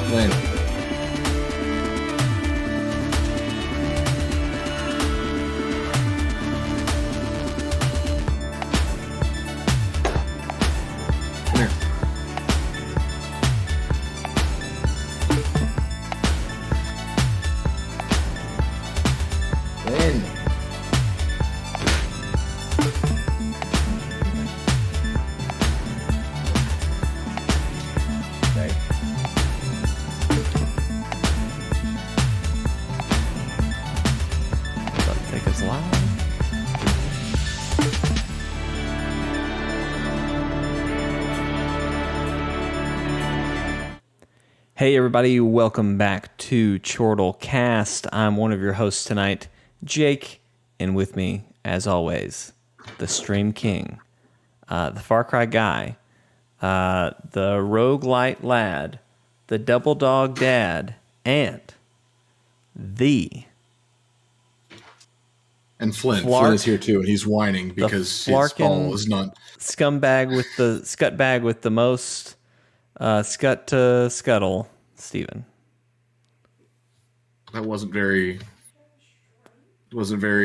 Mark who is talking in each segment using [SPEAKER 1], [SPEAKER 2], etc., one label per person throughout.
[SPEAKER 1] Lynn. Come here. Lynn. Okay.
[SPEAKER 2] Doesn't take us long. Hey everybody, welcome back to Chortle Cast. I'm one of your hosts tonight, Jake, and with me, as always, the Stream King, the Far Cry guy, the roguelite lad, the double dog dad, and the
[SPEAKER 1] And Flint.
[SPEAKER 2] Flark.
[SPEAKER 1] Flint is here too, and he's whining because his ball is not.
[SPEAKER 2] scumbag with the scuttbag with the most scut to scuttle, Steven.
[SPEAKER 1] That wasn't very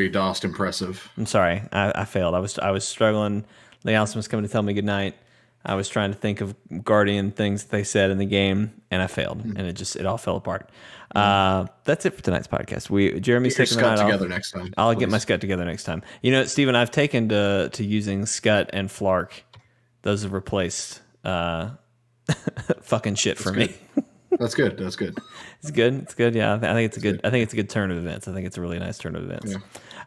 [SPEAKER 1] DOSed impressive.
[SPEAKER 2] I'm sorry, I failed. I was struggling. Leonson was coming to tell me goodnight. I was trying to think of Guardian things that they said in the game, and I failed, and it all fell apart. That's it for tonight's podcast. Jeremy's
[SPEAKER 1] Get your
[SPEAKER 2] taking the night
[SPEAKER 1] scut
[SPEAKER 2] off.
[SPEAKER 1] together next time.
[SPEAKER 2] I'll
[SPEAKER 1] please.
[SPEAKER 2] get my scut together next time. You know, Steven, I've taken to using Scut and Flark. Those have replaced fucking shit for me.
[SPEAKER 1] That's good. That's good.
[SPEAKER 2] It's good. It's good. Yeah, I think it's a good. I think it's a good turn of events. I think it's a really nice turn of events.
[SPEAKER 1] Yeah.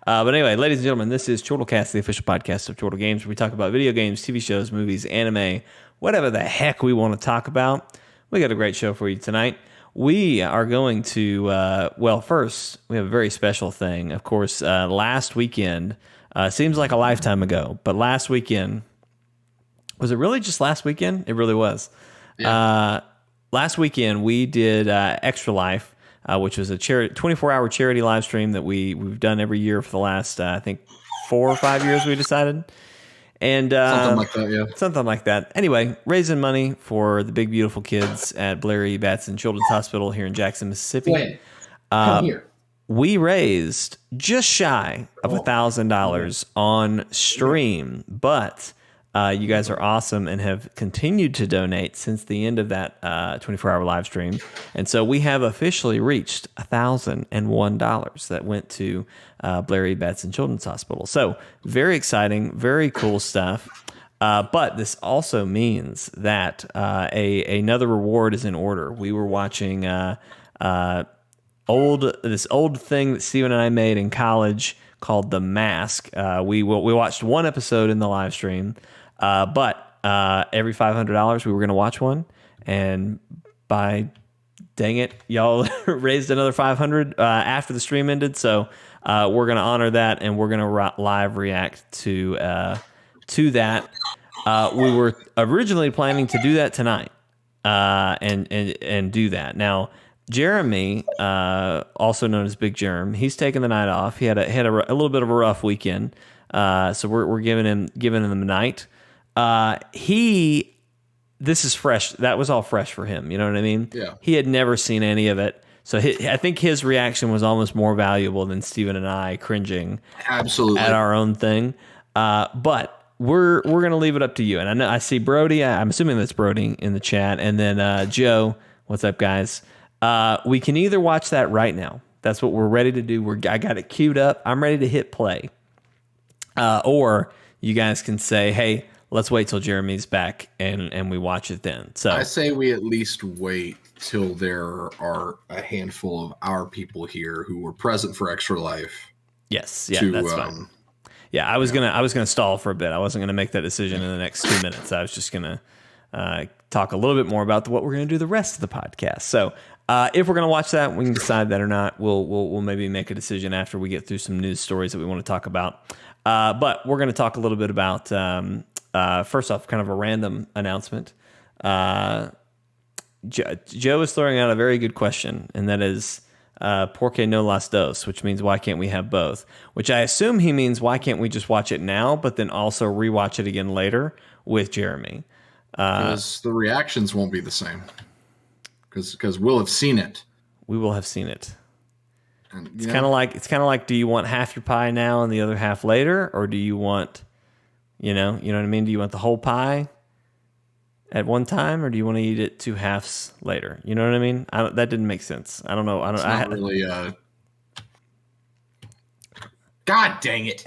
[SPEAKER 2] But anyway, ladies and gentlemen, this is Chortlecast, the official podcast of Chortle Games, where we talk about video games, TV shows, movies, anime, whatever the heck we want to talk about. We got a great show for you tonight. We are going to, first, we have a very special thing. Of course, last weekend, seems like a lifetime ago, but last weekend, was it really just last weekend? It really was.
[SPEAKER 1] Yeah.
[SPEAKER 2] Last weekend, we did Extra Life, which was a 24-hour charity live stream that we've done every year for the last, I think, 4 or 5 years, we decided. And
[SPEAKER 1] Something like that, yeah.
[SPEAKER 2] Something like that. Anyway, raising money for the big, beautiful kids at Blair E. Batson Children's Hospital here in Jackson, Mississippi.
[SPEAKER 1] Flint, come here.
[SPEAKER 2] We raised just shy of $1,000 on stream, but you guys are awesome and have continued to donate since the end of that 24-hour live stream. And so we have officially reached $1,001 that went to Blair E. Batson Children's Hospital. So very exciting, very cool stuff. But this also means that another reward is in order. We were watching this old thing that Steven and I made in college called The Mask. We watched one episode in the live stream. But every $500 we were going to watch one, and by dang it, y'all raised another $500 after the stream ended. So we're going to honor that, and we're going to live react to that. We were originally planning to do that tonight, and do that. Now, Jeremy, also known as Big Germ, he's taking the night off. He had a little bit of a rough weekend, so we're giving him the night. This is fresh. That was all fresh for him. You know what I mean?
[SPEAKER 1] Yeah.
[SPEAKER 2] He had never seen any of it. So I think his reaction was almost more valuable than Steven and I cringing
[SPEAKER 1] Absolutely
[SPEAKER 2] at our own thing. But we're going to leave it up to you. And I know I see Brody. I'm assuming that's Brody in the chat. And then, Joe, what's up guys? We can either watch that right now. That's what we're ready to do. I got it queued up. I'm ready to hit play. Or you guys can say, hey, let's wait till Jeremy's back and we watch it then. So
[SPEAKER 1] I say we at least wait till there are a handful of our people here who were present for Extra Life.
[SPEAKER 2] Yes, yeah, that's fine. Yeah, I was gonna stall for a bit. I wasn't gonna make that decision in the next 2 minutes. I was just gonna talk a little bit more about what we're gonna do the rest of the podcast. So if we're gonna watch that, we can decide that or not. We'll maybe make a decision after we get through some news stories that we want to talk about. But we're gonna talk a little bit about. First off, kind of a random announcement. Joe is throwing out a very good question, and that is, ¿por qué no las dos? Which means, why can't we have both? Which I assume he means, why can't we just watch it now, but then also rewatch it again later with Jeremy?
[SPEAKER 1] Because the reactions won't be the same. because we'll have seen it.
[SPEAKER 2] We will have seen it.
[SPEAKER 1] And,
[SPEAKER 2] It's kind of like, do you want half your pie now and the other half later, or do you want, you know what I mean? Do you want the whole pie at one time, or do you want to eat it 2 halves later? You know what I mean? That didn't make sense. I don't know.
[SPEAKER 1] It's not really. God dang it!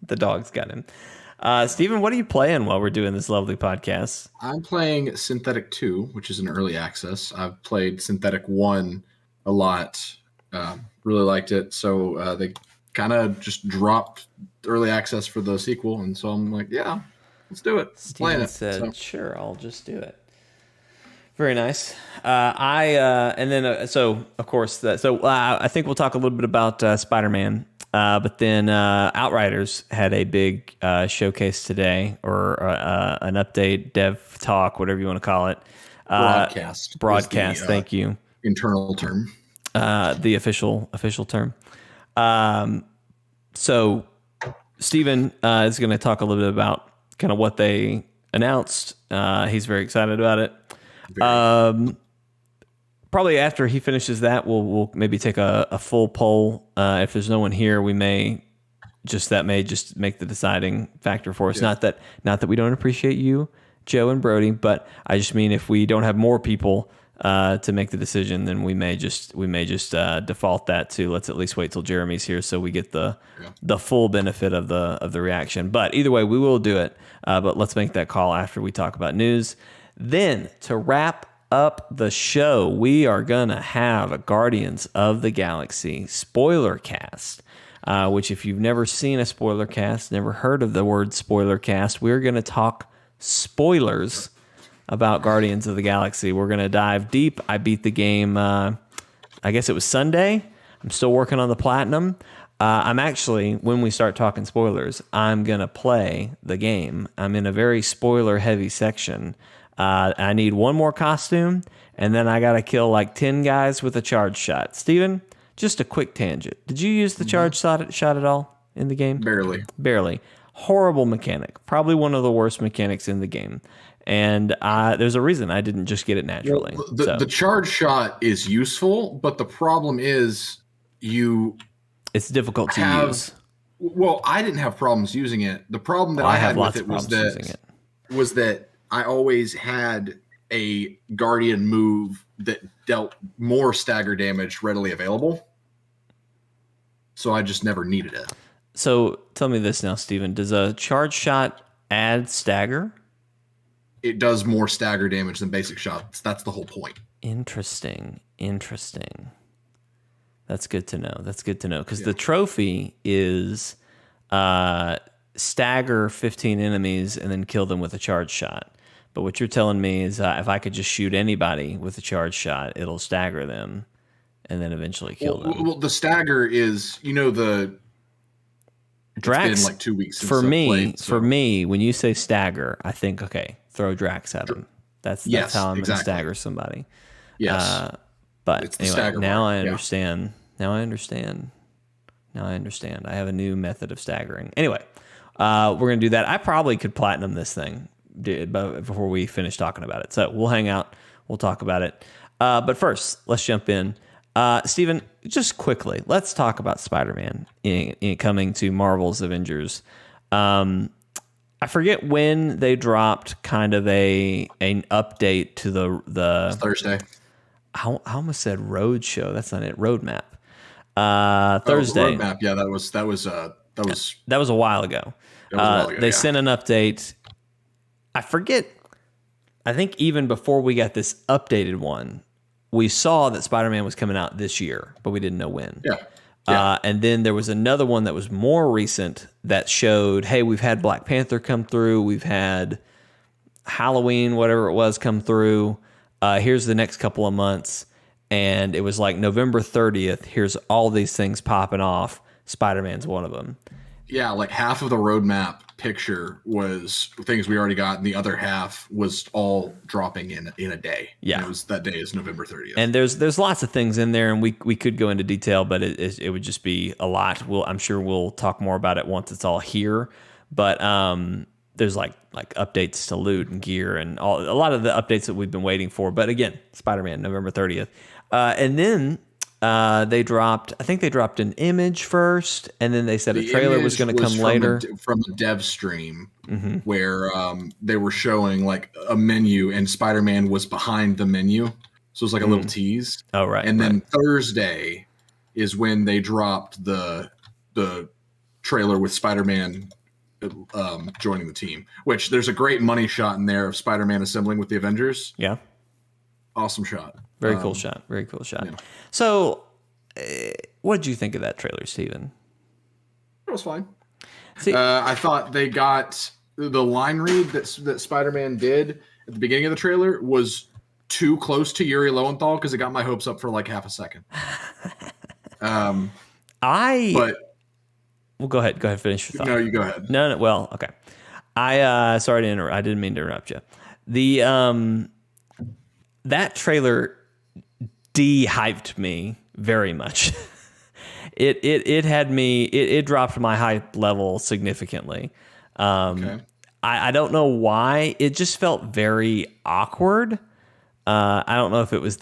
[SPEAKER 2] The dog's got him. Steven, what are you playing while we're doing this lovely podcast?
[SPEAKER 1] I'm playing Synthetic 2, which is an early access. I've played Synthetic 1 a lot. Really liked it. So they kind of just dropped early access for the sequel. And so I'm like, yeah, let's do it.
[SPEAKER 2] Steven said, sure, I'll just do it. Very nice. I think we'll talk a little bit about Spider-Man. But then Outriders had a big showcase today, or an update, dev talk, whatever you want to call it. Broadcast. Thank you.
[SPEAKER 1] Internal term.
[SPEAKER 2] The official term. So Steven is going to talk a little bit about kind of what they announced. He's very excited about it. Probably after he finishes that, we'll maybe take a full poll. If there's no one here, we may just make the deciding factor for us. Yeah. Not that we don't appreciate you, Joe and Brody, but I just mean if we don't have more people to make the decision, then we may just default that to let's at least wait till Jeremy's here so we get the full benefit of the reaction. But either way, we will do it. But let's make that call after we talk about news. Then to wrap up the show, we are gonna have a Guardians of the Galaxy spoiler cast, which if you've never seen a spoiler cast, never heard of the word spoiler cast, we're gonna talk spoilers about Guardians of the Galaxy. We're gonna dive deep. I beat the game, I guess it was Sunday. I'm still working on the platinum. I'm actually, when we start talking spoilers, I'm gonna play the game. I'm in a very spoiler heavy section. I need one more costume, and then I got to kill like 10 guys with a charge shot. Steven, just a quick tangent. Did you use the charge shot at all in the game? Barely. Horrible mechanic. Probably one of the worst mechanics in the game. And there's a reason I didn't just get it naturally.
[SPEAKER 1] Well, the charge shot is useful, but the problem is
[SPEAKER 2] it's difficult to use.
[SPEAKER 1] Well, I didn't have problems using it. The problem that I had with it was that I always had a Guardian move that dealt more stagger damage readily available. So I just never needed it.
[SPEAKER 2] So tell me this now, Steven. Does a charge shot add stagger?
[SPEAKER 1] It does more stagger damage than basic shots. That's the whole point.
[SPEAKER 2] Interesting. That's good to know. Because the trophy is stagger 15 enemies and then kill them with a charge shot. But what you're telling me is if I could just shoot anybody with a charge shot, it'll stagger them and then eventually kill them.
[SPEAKER 1] Well, the stagger is, the
[SPEAKER 2] Drax.
[SPEAKER 1] It's been like 2 weeks since
[SPEAKER 2] for me, when you say stagger, I think, okay, throw Drax at him. That's how I'm going to stagger somebody.
[SPEAKER 1] Yes.
[SPEAKER 2] But anyway, now I understand. Now I understand. I have a new method of staggering. Anyway, we're going to do that. I probably could platinum this thing before we finish talking about it. So we'll hang out. We'll talk about it. But first, let's jump in. Steven, just quickly, let's talk about Spider-Man coming to Marvel's Avengers. I forget when they dropped kind of an update to the
[SPEAKER 1] Thursday.
[SPEAKER 2] I almost said road show. That's not it. Roadmap.
[SPEAKER 1] Oh,
[SPEAKER 2] Thursday.
[SPEAKER 1] roadmap. Yeah, that was
[SPEAKER 2] a while ago. They sent an update. I forget. I think even before we got this updated one, we saw that Spider-Man was coming out this year, but we didn't know when.
[SPEAKER 1] Yeah.
[SPEAKER 2] And then there was another one that was more recent that showed, hey, we've had Black Panther come through. We've had Halloween, whatever it was, come through. Here's the next couple of months. And it was like November 30th. Here's all these things popping off. Spider-Man's one of them.
[SPEAKER 1] Yeah, like half of the roadmap picture was things we already got, and the other half was all dropping in a day.
[SPEAKER 2] Yeah,
[SPEAKER 1] and that day is November 30th.
[SPEAKER 2] And there's lots of things in there, and we could go into detail, but it would just be a lot. I'm sure we'll talk more about it once it's all here. But there's like updates to loot and gear and a lot of the updates that we've been waiting for. But again, Spider-Man, November 30th. And then they dropped an image first, and then they said a trailer was going to come later.
[SPEAKER 1] From a dev stream where they were showing like a menu and Spider-Man was behind the menu. So it was like a little tease.
[SPEAKER 2] Oh, right.
[SPEAKER 1] And then Thursday is when they dropped the trailer with Spider-Man joining the team, which there's a great money shot in there of Spider-Man assembling with the Avengers.
[SPEAKER 2] Yeah.
[SPEAKER 1] Awesome shot.
[SPEAKER 2] Very cool shot. Very cool shot. Yeah. So what did you think of that trailer, Steven?
[SPEAKER 1] It was fine. See, I thought they got the line read that Spider-Man did at the beginning of the trailer was too close to Yuri Lowenthal because it got my hopes up for like half a second.
[SPEAKER 2] Well, go ahead. Go ahead. Finish your thought.
[SPEAKER 1] No, you go ahead.
[SPEAKER 2] No. Well, okay. Sorry to interrupt. I didn't mean to interrupt you. That trailer de-hyped me very much. It had me. It dropped my hype level significantly. Okay. I don't know why. It just felt very awkward. I don't know if it was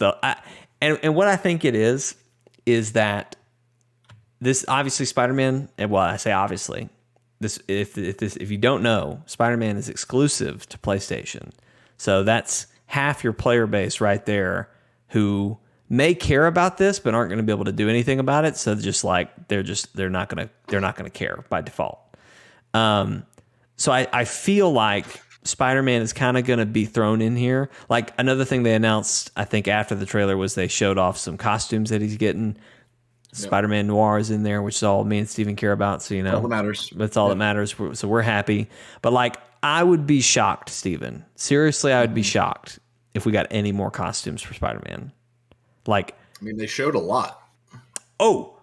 [SPEAKER 2] and what I think it is that this obviously Spider-Man. Well, I say obviously. If you don't know, Spider-Man is exclusive to PlayStation, so that's half your player base right there who may care about this but aren't going to be able to do anything about it. So just like they're not going to care by default. So I feel like Spider-Man is kind of going to be thrown in here. Like another thing they announced, I think after the trailer, was they showed off some costumes that he's getting. Yep. Spider-Man Noir is in there, which is all me and Steven care about. So,
[SPEAKER 1] all that matters.
[SPEAKER 2] That's all that matters. So we're happy. But like, I would be shocked, Steven. Seriously, I would be shocked if we got any more costumes for Spider-Man. Like,
[SPEAKER 1] I mean, they showed a lot.
[SPEAKER 2] Oh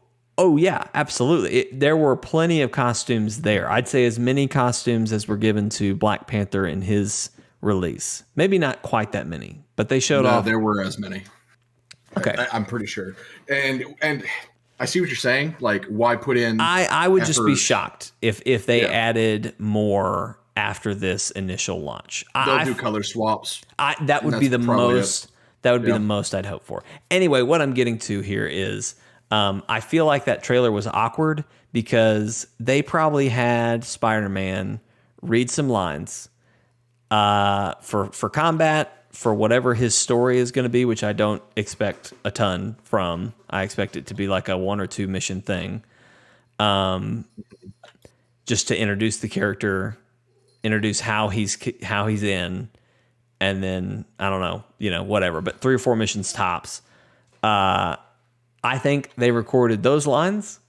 [SPEAKER 2] yeah, absolutely. There were plenty of costumes there. I'd say as many costumes as were given to Black Panther in his release. Maybe not quite that many, but they showed off.
[SPEAKER 1] There were as many.
[SPEAKER 2] Okay,
[SPEAKER 1] I'm pretty sure. And I see what you're saying. Like, why put in?
[SPEAKER 2] I would just be shocked if they added more after this initial launch.
[SPEAKER 1] They'll do color swaps.
[SPEAKER 2] That would be the most. That would be the most I'd hope for. Anyway, what I'm getting to here is I feel like that trailer was awkward because they probably had Spider-Man read some lines for combat, for whatever his story is going to be, which I don't expect a ton from. I expect it to be like a 1 or 2 mission thing, just to introduce the character, introduce how he's in, and then I don't know, whatever. But 3 or 4 missions tops. I think they recorded those lines,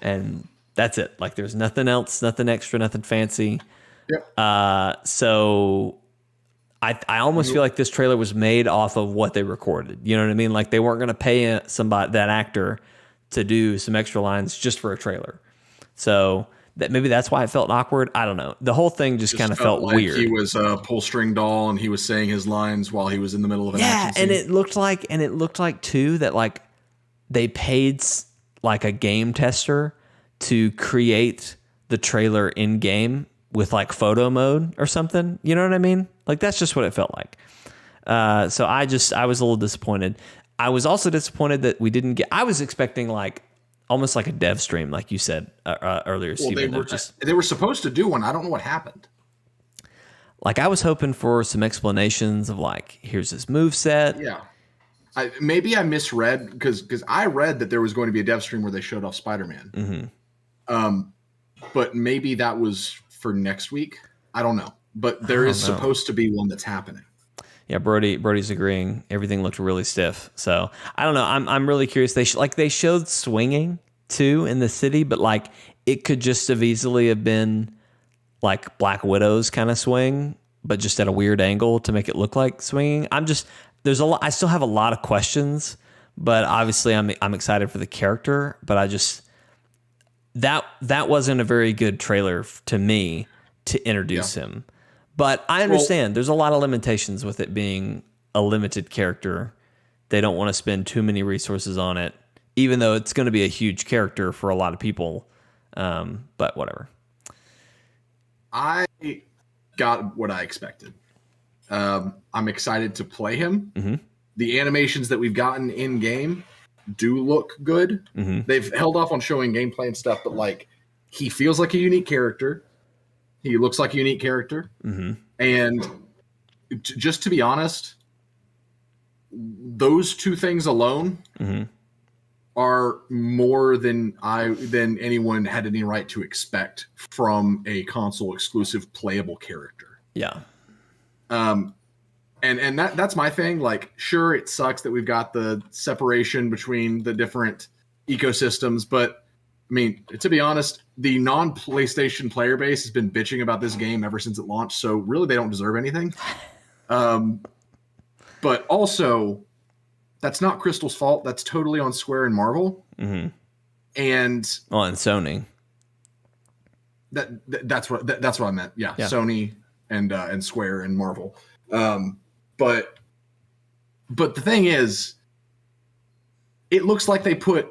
[SPEAKER 2] and that's it. Like there's nothing else, nothing extra, nothing fancy.
[SPEAKER 1] Yep.
[SPEAKER 2] So I almost feel like this trailer was made off of what they recorded. You know what I mean? Like they weren't going to pay that actor to do some extra lines just for a trailer. So maybe that's why it felt awkward. I don't know. The whole thing just kind of felt
[SPEAKER 1] like
[SPEAKER 2] weird.
[SPEAKER 1] He was a pull string doll and he was saying his lines while he was in the middle of an action scene.
[SPEAKER 2] And it looked like too that like they paid like a game tester to create the trailer in game with like photo mode or something. You know what I mean? Like that's just what it felt like. So I was a little disappointed. I was also disappointed that we didn't get. I was expecting like almost like a dev stream, like you said earlier, Steven.
[SPEAKER 1] They were supposed to do one. I don't know what happened.
[SPEAKER 2] Like I was hoping for some explanations of like, here's his move set.
[SPEAKER 1] Yeah. Maybe I misread because I read that there was going to be a dev stream where they showed off Spider-Man.
[SPEAKER 2] Mm-hmm.
[SPEAKER 1] But maybe that was for next week. I don't know. But there is supposed to be one that's happening.
[SPEAKER 2] Yeah, Brody's agreeing. Everything looked really stiff. So I don't know. I'm really curious. They showed swinging too in the city, but like it could just have easily have been like Black Widow's kind of swing, but just at a weird angle to make it look like swinging. There's a lot. I still have a lot of questions, but obviously I'm excited for the character. But I just that wasn't a very good trailer to me to introduce him. But I understand there's a lot of limitations with it being a limited character. They don't want to spend too many resources on it, even though it's going to be a huge character for a lot of people. But whatever.
[SPEAKER 1] I got what I expected. I'm excited to play him.
[SPEAKER 2] Mm-hmm.
[SPEAKER 1] The animations that we've gotten in game do look good.
[SPEAKER 2] Mm-hmm.
[SPEAKER 1] They've held off on showing gameplay and stuff, but like he feels like a unique character. He looks like a unique character.
[SPEAKER 2] Mm-hmm.
[SPEAKER 1] And just to be honest, those two things alone are more than anyone had any right to expect from a console exclusive playable character.
[SPEAKER 2] Yeah.
[SPEAKER 1] And that's my thing. Like, sure, it sucks that we've got the separation between the different ecosystems, but I mean, to be honest, the non-PlayStation player base has been bitching about this game ever since it launched, so really they don't deserve anything. But also, that's not Crystal's fault. That's totally on Square and Marvel.
[SPEAKER 2] Mm-hmm.
[SPEAKER 1] And
[SPEAKER 2] Sony.
[SPEAKER 1] That's what I meant. Yeah. Sony and Square and Marvel. But the thing is, it looks like they put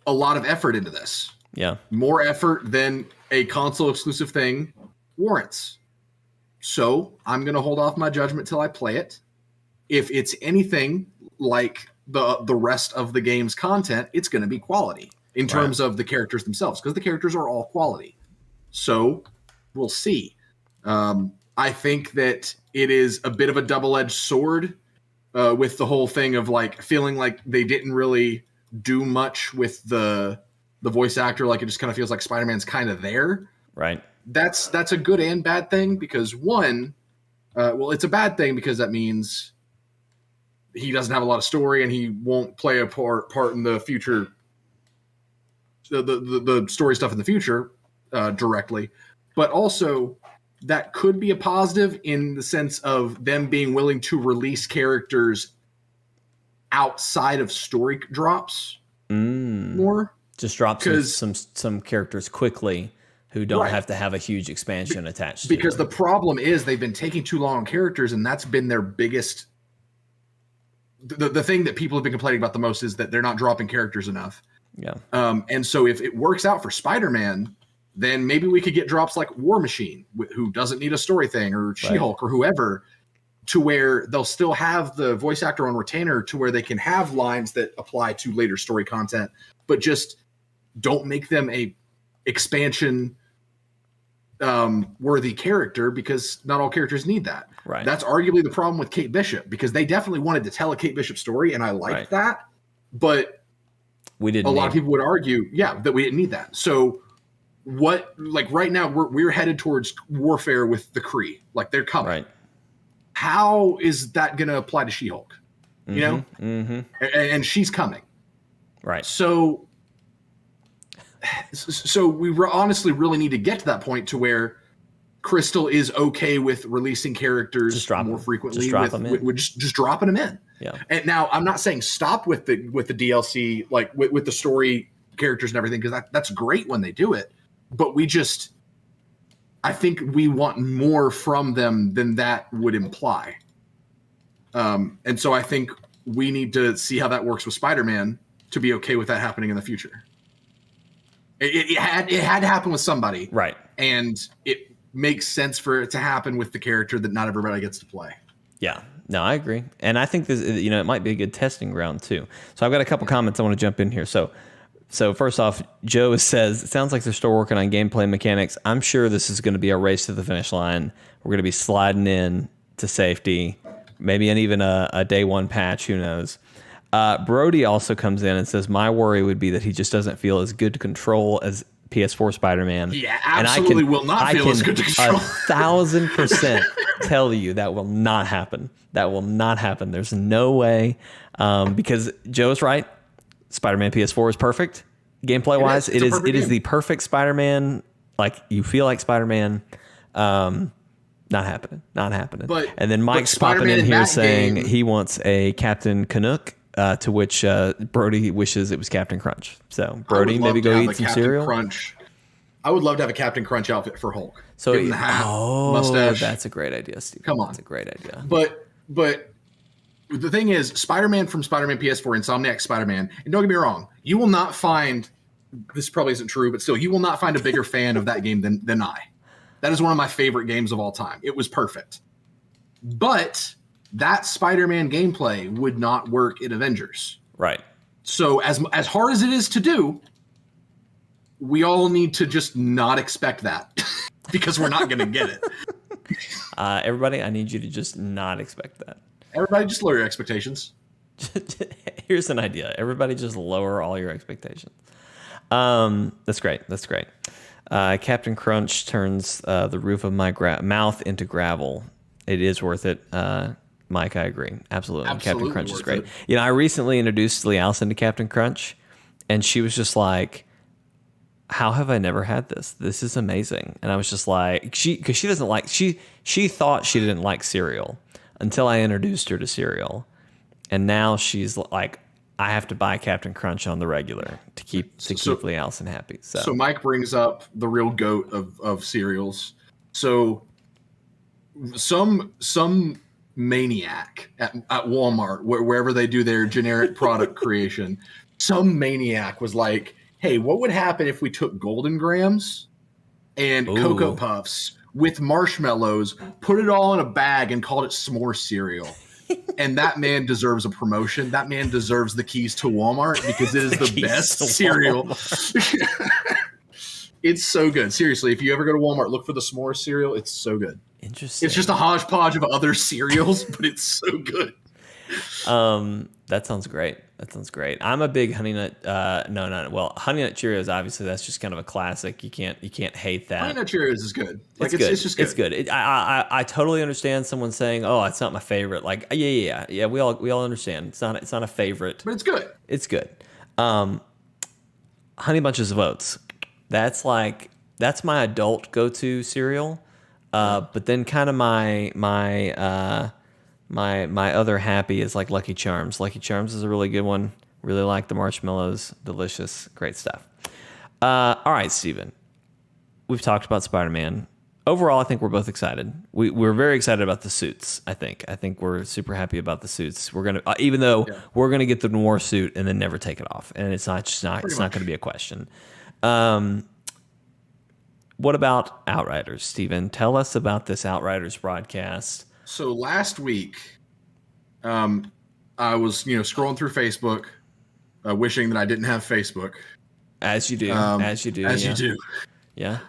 [SPEAKER 1] a lot of effort into this.
[SPEAKER 2] Yeah.
[SPEAKER 1] More effort than a console exclusive thing warrants. So I'm going to hold off my judgment till I play it. If it's anything like the rest of the game's content, it's going to be quality in terms of the characters themselves, because the characters are all quality. So we'll see. I think that it is a bit of a double-edged sword with the whole thing of like feeling like they didn't really do much with the voice actor. Like it just kind of feels like Spider-Man's kind of there.
[SPEAKER 2] Right.
[SPEAKER 1] That's a good and bad thing, because one, it's a bad thing because that means he doesn't have a lot of story and he won't play a part in the future, the story stuff in the future directly. But also, that could be a positive in the sense of them being willing to release characters outside of story drops more.
[SPEAKER 2] Just drop some characters quickly who don't have to have a huge expansion attached to
[SPEAKER 1] because
[SPEAKER 2] them.
[SPEAKER 1] The problem is they've been taking too long on characters, and that's been their biggest... The thing that people have been complaining about the most is that they're not dropping characters enough.
[SPEAKER 2] Yeah.
[SPEAKER 1] And so if it works out for Spider-Man, then maybe we could get drops like War Machine, who doesn't need a story thing, or She-Hulk or whoever, to where they'll still have the voice actor on retainer to where they can have lines that apply to later story content, but just don't make them a expansion worthy character, because not all characters need that.
[SPEAKER 2] Right.
[SPEAKER 1] That's arguably the problem with Kate Bishop, because they definitely wanted to tell a Kate Bishop story, and I liked that, but
[SPEAKER 2] we didn't.
[SPEAKER 1] A lot of people would argue, that we didn't need that. So right now we're headed towards warfare with the Kree. Like, they're coming. Right. How is that going to apply to She-Hulk? You know?
[SPEAKER 2] Mm-hmm.
[SPEAKER 1] And she's coming.
[SPEAKER 2] Right.
[SPEAKER 1] So we honestly really need to get to that point to where Crystal is okay with releasing characters more frequently. Just dropping them in.
[SPEAKER 2] Yeah.
[SPEAKER 1] And now I'm not saying stop with the DLC, like with the story characters and everything, because that's great when they do it. But I think we want more from them than that would imply. And so I think we need to see how that works with Spider-Man to be okay with that happening in the future. It had to happen with somebody.
[SPEAKER 2] Right.
[SPEAKER 1] And it makes sense for it to happen with the character that not everybody gets to play.
[SPEAKER 2] Yeah. No, I agree. And I think this, it might be a good testing ground too. So I've got a couple comments I want to jump in here. So first off, Joe says, it sounds like they're still working on gameplay mechanics. I'm sure this is going to be a race to the finish line. We're going to be sliding in to safety, maybe even a day one patch. Who knows? Brody also comes in and says, my worry would be that he just doesn't feel as good to control as PS4 Spider-Man.
[SPEAKER 1] Yeah, absolutely will not feel as good to control.
[SPEAKER 2] 1,000% tell you that will not happen. That will not happen. There's no way. Because Joe's right. Spider-Man PS4 is perfect. Gameplay wise, it is the perfect Spider-Man. Like, you feel like Spider-Man. Not happening. And then Mike's popping in here saying he wants a Captain Canuck, to which Brody wishes it was Captain Crunch. So Brody, maybe go eat some cereal.
[SPEAKER 1] Crunch. I would love to have a Captain Crunch outfit for Hulk.
[SPEAKER 2] So
[SPEAKER 1] give him the hat, mustache.
[SPEAKER 2] That's a great idea, Steve.
[SPEAKER 1] Come on,
[SPEAKER 2] that's a great idea.
[SPEAKER 1] But the thing is, Spider-Man from Spider-Man PS4, Insomniac Spider-Man, and don't get me wrong, you will not find, this probably isn't true, but still, you will not find a bigger fan of that game than I. That is one of my favorite games of all time. It was perfect. But that Spider-Man gameplay would not work in Avengers.
[SPEAKER 2] Right.
[SPEAKER 1] So as hard as it is to do, we all need to just not expect that because we're not going to get it.
[SPEAKER 2] Everybody, I need you to just not expect that.
[SPEAKER 1] Everybody just lower your expectations.
[SPEAKER 2] Here's an idea. Everybody just lower all your expectations. That's great. That's great. Captain Crunch turns the roof of my mouth into gravel. It is worth it. Mike, I agree. Absolutely. Captain Crunch is great. You know, I recently introduced Lee Allison to Captain Crunch, and she was just like, how have I never had this? This is amazing. And I was just like, because she doesn't like, she thought she didn't like cereal until I introduced her to cereal. And now she's like, I have to buy Captain Crunch on the regular to keep Lee Allison happy. So
[SPEAKER 1] Mike brings up the real goat of cereals. So some maniac at Walmart, wherever they do their generic product creation, some maniac was like, hey, what would happen if we took Golden Grams and Cocoa Puffs with marshmallows, put it all in a bag, and called it s'more cereal? And that man deserves a promotion. That man deserves the keys to Walmart because it is the best cereal. It's so good. Seriously, if you ever go to Walmart, look for the s'more cereal. It's so good.
[SPEAKER 2] Interesting.
[SPEAKER 1] It's just a hodgepodge of other cereals, but it's so good.
[SPEAKER 2] That sounds great. That sounds great. I'm a big Honey Nut. Well, Honey Nut Cheerios. Obviously, that's just kind of a classic. You can't hate that.
[SPEAKER 1] Honey Nut Cheerios is good.
[SPEAKER 2] Like it's just good. It's good. I totally understand someone saying, "Oh, it's not my favorite." Like, yeah. We all understand. It's not a favorite,
[SPEAKER 1] but it's good.
[SPEAKER 2] It's good. Honey Bunches of Oats. That's my adult go-to cereal. But then kind of my other happy is like Lucky Charms. Lucky Charms is a really good one. Really like the marshmallows. Delicious. Great stuff. All right, Steven. We've talked about Spider-Man. Overall, I think we're both excited. We're very excited about the suits, I think. I think we're super happy about the suits. We're going to, even though we're going to get the noir suit and then never take it off. And it's not going to be a question. What about Outriders, Steven? Tell us about this Outriders broadcast.
[SPEAKER 1] So last week, I was scrolling through Facebook, wishing that I didn't have Facebook.
[SPEAKER 2] As you do.
[SPEAKER 1] You do.
[SPEAKER 2] Yeah.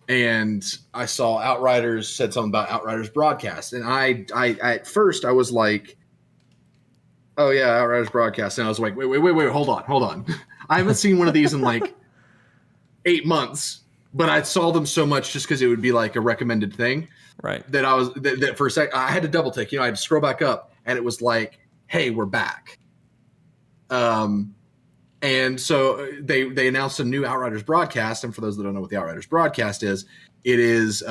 [SPEAKER 1] And I saw Outriders said something about Outriders broadcast, and I at first I was like, "Oh yeah, Outriders broadcast," and I was like, "Wait, hold on. I haven't seen one of these in like 8 months." But I saw them so much just because it would be like a recommended thing,
[SPEAKER 2] right?
[SPEAKER 1] That I was that for a sec I had to double take. I had to scroll back up, and it was like, "Hey, we're back." And so they announced a new Outriders broadcast. And for those that don't know what the Outriders broadcast is, it is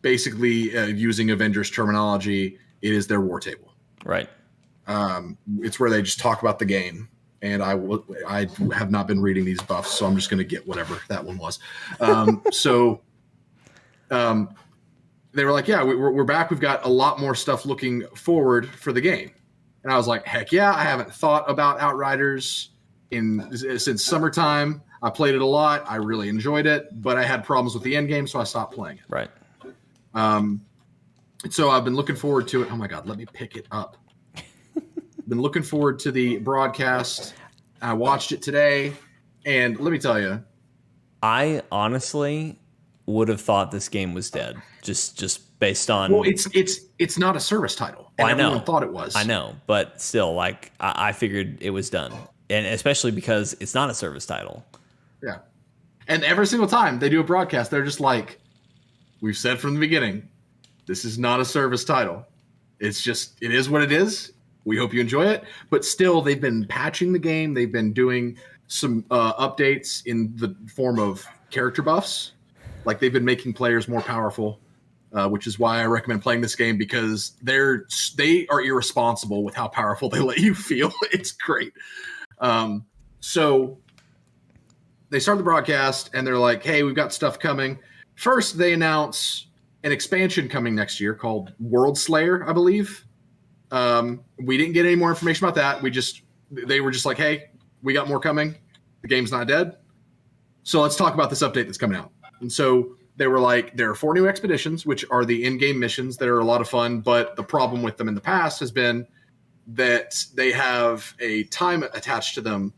[SPEAKER 1] basically using Avengers terminology. It is their war table,
[SPEAKER 2] right?
[SPEAKER 1] It's where they just talk about the game. And I have not been reading these buffs, so I'm just going to get whatever that one was. They were like, "Yeah, we're back. We've got a lot more stuff looking forward for the game." And I was like, "Heck yeah!" I haven't thought about Outriders since summertime. I played it a lot. I really enjoyed it, but I had problems with the end game, so I stopped playing it.
[SPEAKER 2] Right.
[SPEAKER 1] So I've been looking forward to it. Oh my God, let me pick it up. Been looking forward to the broadcast. I watched it today, and let me tell you,
[SPEAKER 2] I honestly would have thought this game was dead, just based on.
[SPEAKER 1] Well, it's not a service title. And everyone thought it was.
[SPEAKER 2] I know, but still, like I figured it was done, and especially because it's not a service title.
[SPEAKER 1] Yeah, and every single time they do a broadcast, they're just like, "We've said from the beginning, this is not a service title. It is what it is. We hope you enjoy it." But still, they've been patching the game. They've been doing some updates in the form of character buffs. Like they've been making players more powerful, which is why I recommend playing this game, because they are irresponsible with how powerful they let you feel. It's great. So they start the broadcast and they're like, "Hey, we've got stuff coming." First, they announce an expansion coming next year called World Slayer, I believe. We didn't get any more information about that. They were just like, "Hey, we got more coming. The game's not dead. So let's talk about this update that's coming out." And so they were like, there are 4 new expeditions, which are the in-game missions that are a lot of fun. But the problem with them in the past has been that they have a time attached to them,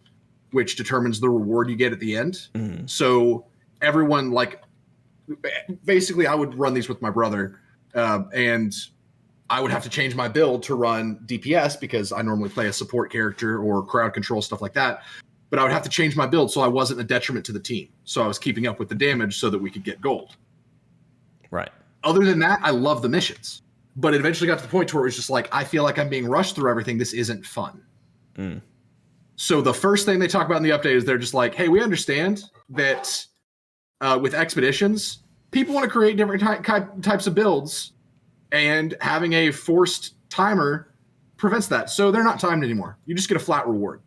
[SPEAKER 1] which determines the reward you get at the end. Mm. So everyone, like, basically I would run these with my brother, and I would have to change my build to run DPS because I normally play a support character or crowd control, stuff like that. But I would have to change my build so I wasn't a detriment to the team. So I was keeping up with the damage so that we could get gold.
[SPEAKER 2] Right.
[SPEAKER 1] Other than that, I love the missions. But it eventually got to the point where it was just like, I feel like I'm being rushed through everything. This isn't fun. Mm. So the first thing they talk about in the update is they're just like, hey, we understand that with expeditions, people want to create different types of builds, and having a forced timer prevents that. So they're not timed anymore. You just get a flat reward.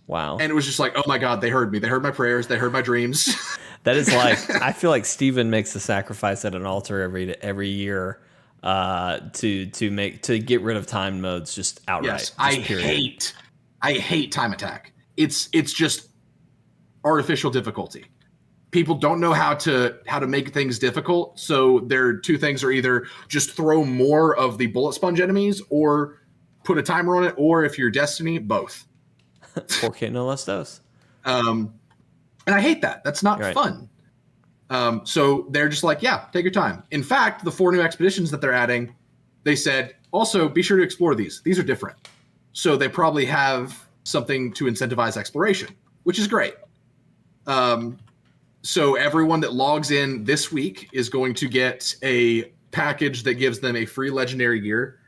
[SPEAKER 2] Wow.
[SPEAKER 1] And it was just like, oh my God, they heard me. They heard my prayers. They heard my dreams.
[SPEAKER 2] That is like, I feel like Steven makes the sacrifice at an altar every year to get rid of time modes just outright.
[SPEAKER 1] Yes, I hate time attack. It's just artificial difficulty. People don't know how to make things difficult. So their 2 things are either just throw more of the bullet sponge enemies or put a timer on it, or if you're Destiny, both.
[SPEAKER 2] Porque no las dos.
[SPEAKER 1] And I hate that. That's not fun. So they're just like, yeah, take your time. In fact, the 4 new expeditions that they're adding, they said, also be sure to explore these. These are different. So they probably have something to incentivize exploration, which is great. So everyone that logs in this week is going to get a package that gives them a free legendary gear,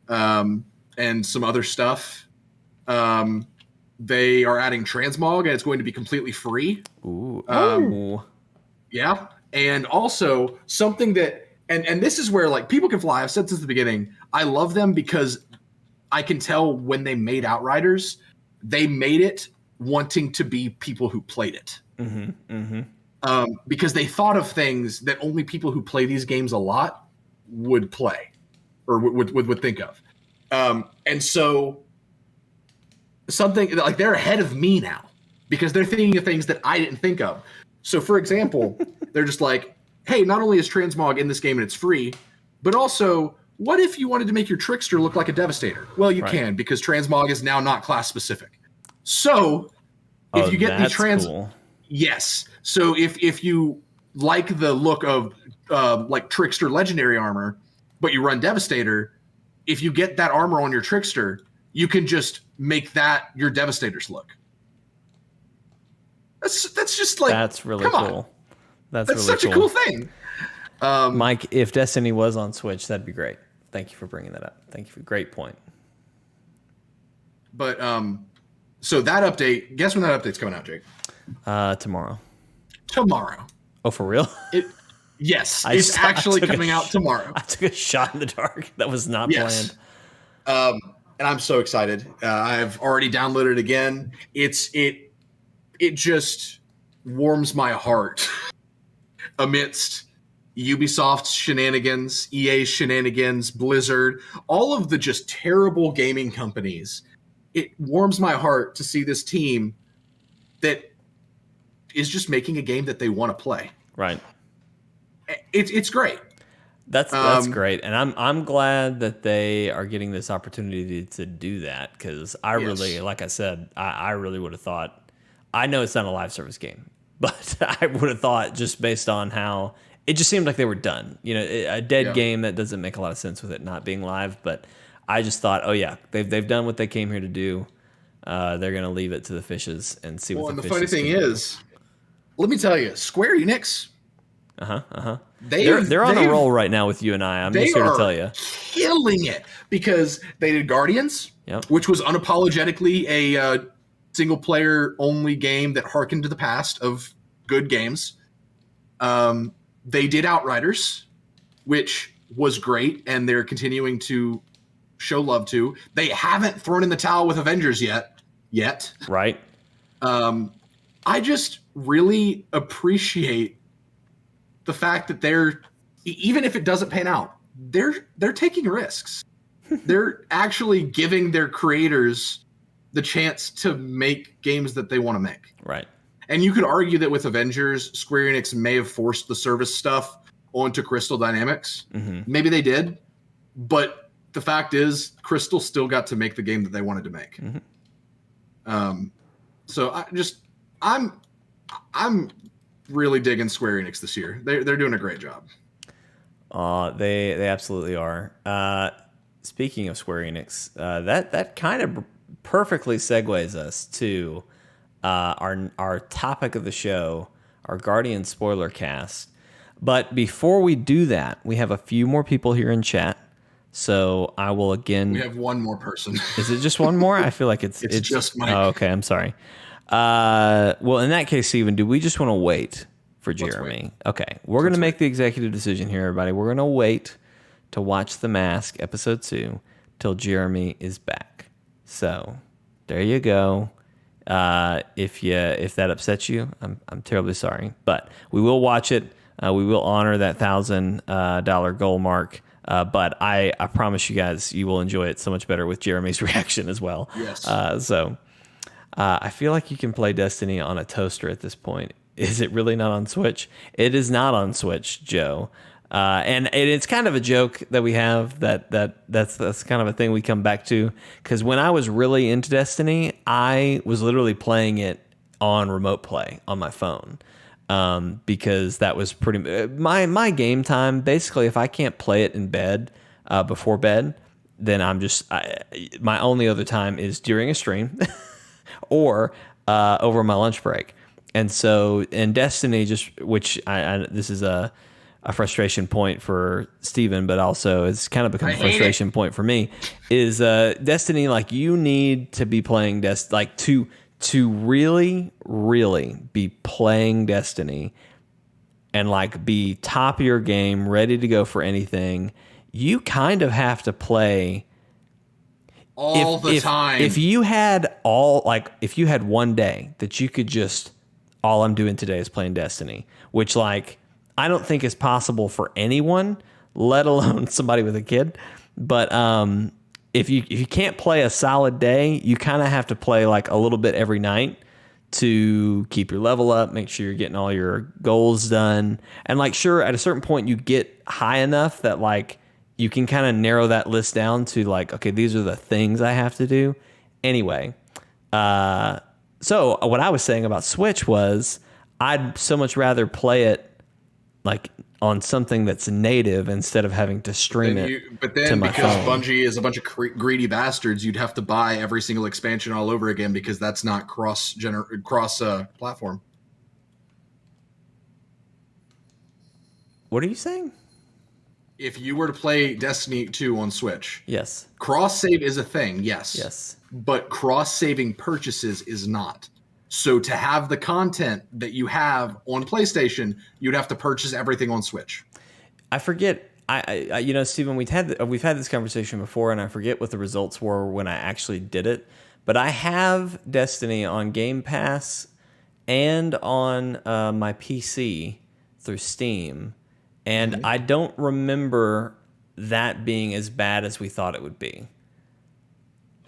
[SPEAKER 1] and some other stuff. They are adding transmog, and it's going to be completely free.
[SPEAKER 2] Ooh.
[SPEAKER 1] Yeah. And also something that, and this is where, like, people can fly. I've said since the beginning, I love them because I can tell when they made Outriders, they made it wanting to be people who played it. Mm-hmm, mm-hmm. Because they thought of things that only people who play these games a lot would play or would think of. And so something like, they're ahead of me now because they're thinking of things that I didn't think of. So for example, they're just like, hey, not only is transmog in this game and it's free, but also, what if you wanted to make your trickster look like a devastator? Well, you can, because transmog is now not class specific. So if you get the
[SPEAKER 2] cool.
[SPEAKER 1] Yes. So if you like the look of like trickster legendary armor, but you run devastator, if you get that armor on your trickster, you can just make that your devastator's look. That's just like,
[SPEAKER 2] that's really cool. On. That's really
[SPEAKER 1] such a cool thing.
[SPEAKER 2] Mike, if Destiny was on Switch, that'd be great. Thank you for bringing that up. Thank you for great point.
[SPEAKER 1] But so that update, guess when that update's coming out, Jake?
[SPEAKER 2] Tomorrow.
[SPEAKER 1] Tomorrow.
[SPEAKER 2] Oh, for real?
[SPEAKER 1] Yes, it's actually coming out tomorrow.
[SPEAKER 2] I took a shot in the dark. That was not planned.
[SPEAKER 1] And I'm so excited. I've already downloaded it again. It just warms my heart amidst Ubisoft's shenanigans, EA's shenanigans, Blizzard, all of the just terrible gaming companies. It warms my heart to see this team that is just making a game that they want to play.
[SPEAKER 2] Right.
[SPEAKER 1] It's great.
[SPEAKER 2] That's great, and I'm glad that they are getting this opportunity to do that, because I really, like I said, I really would have thought. I know it's not a live service game, but I would have thought, just based on how it just seemed like they were done. You know, a dead game that doesn't make a lot of sense with it not being live. But I just thought, oh yeah, they've done what they came here to do. They're gonna leave it to the fishes and see what.
[SPEAKER 1] Well, and the funny thing is, let me tell you, Square Enix.
[SPEAKER 2] They're on a roll right now with you and I. I'm just here to tell you,
[SPEAKER 1] killing it, because they did Guardians, which was unapologetically a single player only game that harkened to the past of good games. They did Outriders, which was great, and they're continuing to show love to. They haven't thrown in the towel with Avengers yet.
[SPEAKER 2] Right.
[SPEAKER 1] I just really appreciate the fact that they're, even if it doesn't pan out, they're taking risks. They're actually giving their creators the chance to make games that they want to make.
[SPEAKER 2] Right.
[SPEAKER 1] And you could argue that with Avengers, Square Enix may have forced the service stuff onto Crystal Dynamics. Maybe they did, but the fact is, Crystal still got to make the game that they wanted to make. So I'm really digging Square Enix this year. They're doing a great job.
[SPEAKER 2] They absolutely are. Speaking of Square Enix, that kind of perfectly segues us to our topic of the show, our Guardian spoiler cast. But before we do that, we have a few more people here in chat. So I will again.
[SPEAKER 1] We have one more person.
[SPEAKER 2] Is it just one more? I feel like it's
[SPEAKER 1] just Mike.
[SPEAKER 2] Oh, okay. I'm sorry. Well, in that case, Steven, do we just want to wait for Jeremy? Okay. We're going to make the executive decision here, everybody. We're going to wait to watch The Mask episode 2 till Jeremy is back. So there you go. If that upsets you, I'm terribly sorry, but we will watch it. We will honor that $1,000 goal mark. But I promise you guys, you will enjoy it so much better with Jeremy's reaction as well.
[SPEAKER 1] Yes.
[SPEAKER 2] I feel like you can play Destiny on a toaster at this point. Is it really not on Switch? It is not on Switch, Joe. And it's kind of a joke that we have that's kind of a thing we come back to. Because when I was really into Destiny, I was literally playing it on remote play on my phone. Because that was pretty my game time. Basically, if I can't play it in bed before bed, then my only other time is during a stream or over my lunch break. And so in Destiny, which this is a frustration point for Steven, but also it's kind of become a frustration point for me, is Destiny, like, you need to be playing to really, really be playing Destiny and like be top of your game, ready to go for anything. You kind of have to play
[SPEAKER 1] all the time.
[SPEAKER 2] If you had one day that you could just, all I'm doing today is playing Destiny, which, like, I don't think is possible for anyone, let alone somebody with a kid. But if you can't play a solid day, you kind of have to play like a little bit every night to keep your level up, make sure you're getting all your goals done. And like, sure, at a certain point you get high enough that like you can kind of narrow that list down to like, okay, these are the things I have to do. Anyway, so what I was saying about Switch was I'd so much rather play it like on something that's native instead of having to stream it.
[SPEAKER 1] But then because Bungie is a bunch of greedy bastards, you'd have to buy every single expansion all over again because that's not cross platform.
[SPEAKER 2] What are you saying?
[SPEAKER 1] If you were to play Destiny 2 on Switch,
[SPEAKER 2] yes,
[SPEAKER 1] cross save is a thing. Yes, but cross saving purchases is not. So to have the content that you have on PlayStation, you'd have to purchase everything on Switch.
[SPEAKER 2] I forget. I Steven, we've had this conversation before, and I forget what the results were when I actually did it. But I have Destiny on Game Pass and on my PC through Steam, and I don't remember that being as bad as we thought it would be.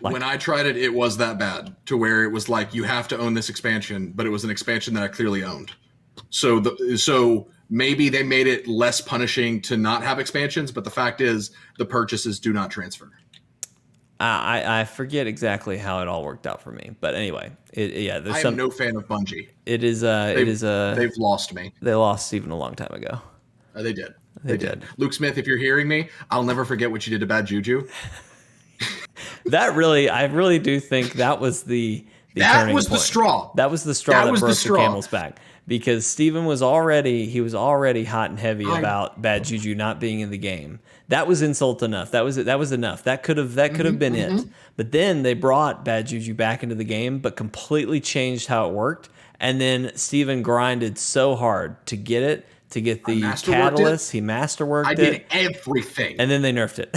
[SPEAKER 1] When I tried it, it was that bad to where it was like, you have to own this expansion, but it was an expansion that I clearly owned. So maybe they made it less punishing to not have expansions, but the fact is the purchases do not transfer.
[SPEAKER 2] I forget exactly how it all worked out for me, but anyway,
[SPEAKER 1] I'm no fan of Bungie.
[SPEAKER 2] They've
[SPEAKER 1] lost me.
[SPEAKER 2] They lost Steven a long time ago.
[SPEAKER 1] They did. They did. Luke Smith, if you're hearing me, I'll never forget what you did to Bad Juju.
[SPEAKER 2] I really do think that was the turning point.
[SPEAKER 1] The straw.
[SPEAKER 2] That was the straw that broke the camel's back, because Steven was already hot and heavy about Bad Juju not being in the game. That was insult enough. That was enough. That could have been it. But then they brought Bad Juju back into the game, but completely changed how it worked. And then Steven grinded so hard to get the catalyst. He masterworked it.
[SPEAKER 1] I did everything.
[SPEAKER 2] And then they nerfed it.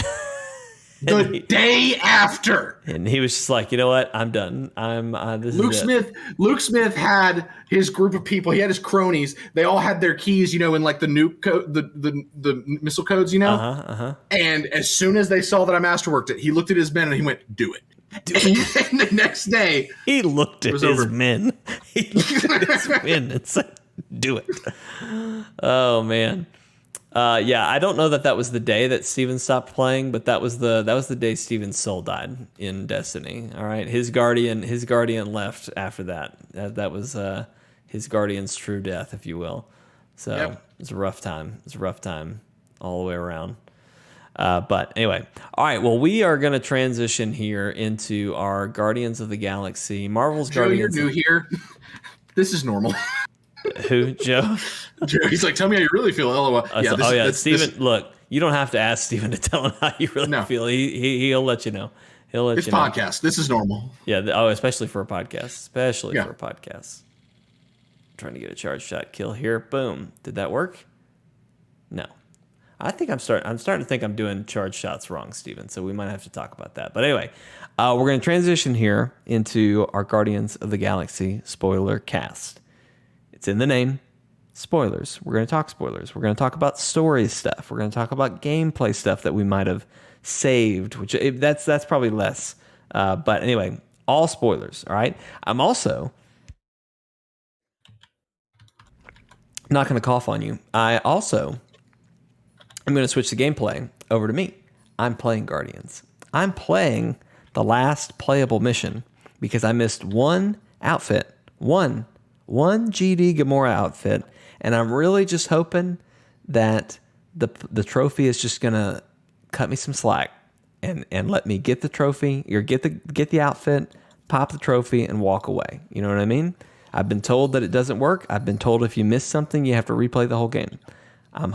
[SPEAKER 1] The day after,
[SPEAKER 2] and he was just like, you know what, I'm done.
[SPEAKER 1] Luke Smith had his group of people. He had his cronies. They all had their keys, in like the nuke code, the missile codes, And as soon as they saw that I masterworked it, he looked at his men and he went, "Do it." And the next day,
[SPEAKER 2] he looked at his men. He looked at his men and said, "Do it." Oh man. Yeah, I don't know that was the day that Steven stopped playing, but that was the day Steven's soul died in Destiny. All right, his guardian left after that. That was his guardian's true death, if you will. So It was a rough time. It's a rough time all the way around. But anyway, all right. Well, we are going to transition here into our Guardians of the Galaxy, Marvel's
[SPEAKER 1] Joe,
[SPEAKER 2] Guardians.
[SPEAKER 1] You're new here. This is normal.
[SPEAKER 2] Who, Joe?
[SPEAKER 1] Joe? He's like, tell me how you really feel. LOL.
[SPEAKER 2] Steven, look, you don't have to ask Steven to tell him how you really feel. He'll let you know.
[SPEAKER 1] It's podcast. This is normal.
[SPEAKER 2] Yeah. Especially for a podcast. For a podcast. Trying to get a charge shot kill here. Boom. Did that work? No. I think I'm starting to think I'm doing charge shots wrong, Steven. So we might have to talk about that. But anyway, we're going to transition here into our Guardians of the Galaxy spoiler cast. It's in the name. Spoilers. We're going to talk spoilers. We're going to talk about story stuff. We're going to talk about gameplay stuff that we might have saved, which that's probably less. But anyway, all spoilers. All right. I'm also not going to cough on you. I'm going to switch the gameplay over to me. I'm playing Guardians. I'm playing the last playable mission because I missed one outfit, one GD Gamora outfit, and I'm really just hoping that the trophy is just gonna cut me some slack and let me get the trophy or get the outfit, pop the trophy, and walk away. You know what I mean? I've been told that it doesn't work. I've been told if you miss something, you have to replay the whole game. I'm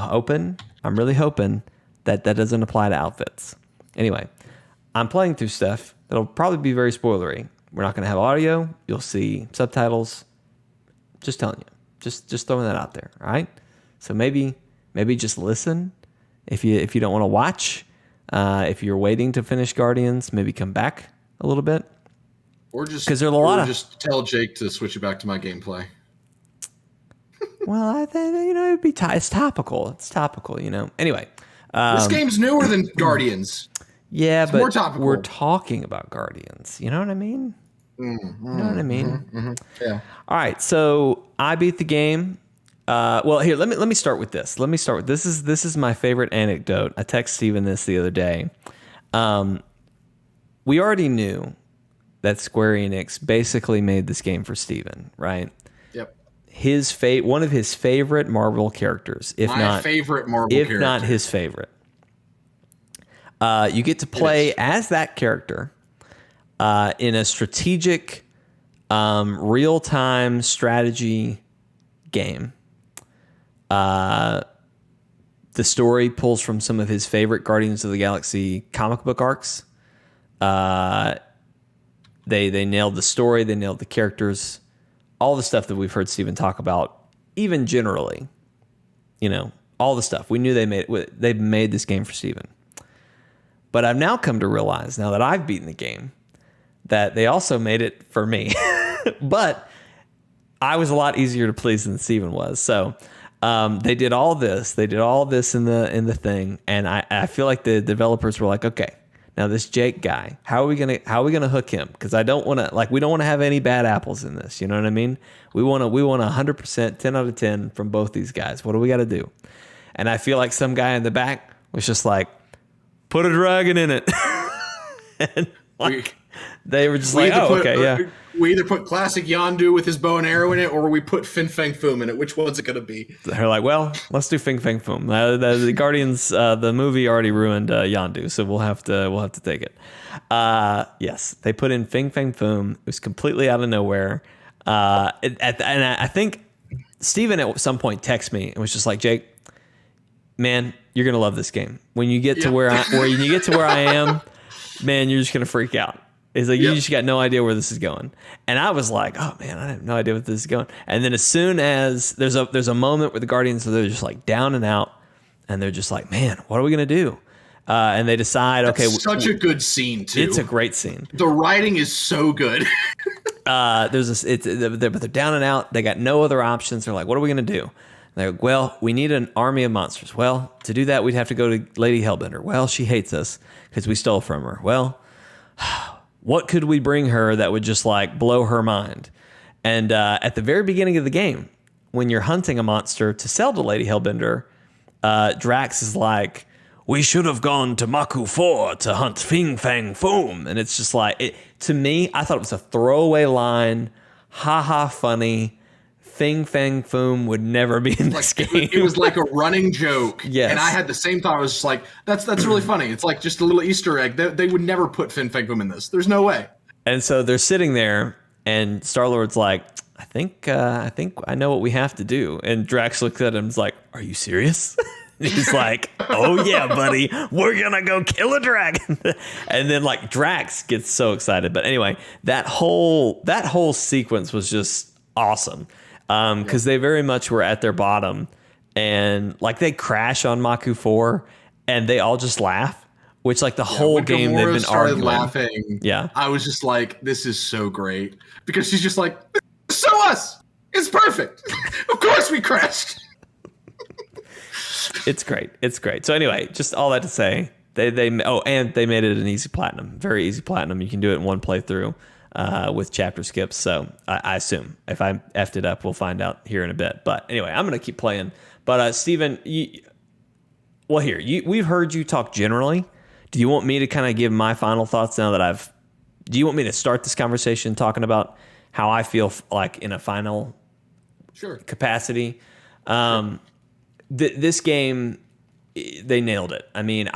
[SPEAKER 2] really hoping that doesn't apply to outfits. Anyway, I'm playing through stuff that'll probably be very spoilery. We're not going to have audio. You'll see subtitles. Just telling you. Just throwing that out there, all right? So maybe just listen if you don't want to watch. If you're waiting to finish Guardians, maybe come back a little bit.
[SPEAKER 1] Or just
[SPEAKER 2] just
[SPEAKER 1] tell Jake to switch it back to my gameplay.
[SPEAKER 2] Well, I think it'd be it's topical. It's topical, Anyway,
[SPEAKER 1] this game's newer than Guardians.
[SPEAKER 2] Yeah,
[SPEAKER 1] it's more topical.
[SPEAKER 2] We're talking about Guardians. You know what I mean? You know what I mean?
[SPEAKER 1] Yeah.
[SPEAKER 2] All right. So I beat the game. Well, here let me start with this. This is my favorite anecdote. I texted Steven this the other day. We already knew that Square Enix basically made this game for Steven, right?
[SPEAKER 1] Yep.
[SPEAKER 2] One of his favorite Marvel characters, if not his favorite. You get to play as that character in a strategic, real-time strategy game. The story pulls from some of his favorite Guardians of the Galaxy comic book arcs. They nailed the story, they nailed the characters, all the stuff that we've heard Steven talk about, even generally. All the stuff. We knew they made this game for Steven. But I've now come to realize, now that I've beaten the game, that they also made it for me. But I was a lot easier to please than Steven was. So they did all this. They did all this in the thing, and I feel like the developers were like, okay, now this Jake guy, how are we gonna hook him? Because we don't want to have any bad apples in this. You know what I mean? We want 100%, 10 out of 10 from both these guys. What do we got to do? And I feel like some guy in the back was just like, put a dragon in it. And they were just like, yeah.
[SPEAKER 1] We either put classic Yondu with his bow and arrow in it, or we put Fin Fang Foom in it. Which one's it going to be?
[SPEAKER 2] They're like, well, let's do Fin Fang Foom. The Guardians, the movie already ruined Yondu, so we'll have to take it. Yes, they put in Fin Fang Foom. It was completely out of nowhere. And I think Steven at some point texted me and was just like, Jake, man, you're gonna love this game. When you get to where I am, man, you're just gonna freak out. It's like you just got no idea where this is going. And I was like, oh man, I have no idea where this is going. And then as soon as there's a moment where the Guardians they're just like down and out, and they're just like, man, what are we gonna do? And they decide,
[SPEAKER 1] That's such a good scene too.
[SPEAKER 2] It's a great scene.
[SPEAKER 1] The writing is so good.
[SPEAKER 2] But they're down and out. They got no other options. They're like, what are we gonna do? They're like, well, we need an army of monsters. Well, to do that, we'd have to go to Lady Hellbender. Well, she hates us because we stole from her. Well, what could we bring her that would just like blow her mind? And at the very beginning of the game, when you're hunting a monster to sell to Lady Hellbender, Drax is like, we should have gone to Maku 4 to hunt Fing Fang Foom. And it's just like, to me, I thought it was a throwaway line, haha funny. Fing Fang Foom would never be in this game.
[SPEAKER 1] It was like a running joke.
[SPEAKER 2] Yes.
[SPEAKER 1] And I had the same thought. I was just like, that's really funny. It's like just a little Easter egg. They would never put Fing Fang Foom in this. There's no way.
[SPEAKER 2] And so they're sitting there, and Star-Lord's like, I think I know what we have to do. And Drax looks at him and is like, are you serious? He's like, oh yeah, buddy, we're gonna go kill a dragon. And then like Drax gets so excited. But anyway, that whole sequence was just awesome. Because they very much were at their bottom, and like they crash on Maku 4 and they all just laugh, which like the whole game they've been arguing.
[SPEAKER 1] Laughing.
[SPEAKER 2] Yeah.
[SPEAKER 1] I was just like, this is so great, because she's just like, show us. It's perfect. Of course we crashed.
[SPEAKER 2] It's great. It's great. So anyway, just all that to say, and they made it an easy platinum, very easy platinum. You can do it in one playthrough. With chapter skips. So I assume if I effed it up, we'll find out here in a bit. But anyway, I'm going to keep playing. But Steven, we've heard you talk generally. Do you want me to kind of give my final thoughts now that do you want me to start this conversation talking about how I feel like in a final capacity? This game, they nailed it. I mean,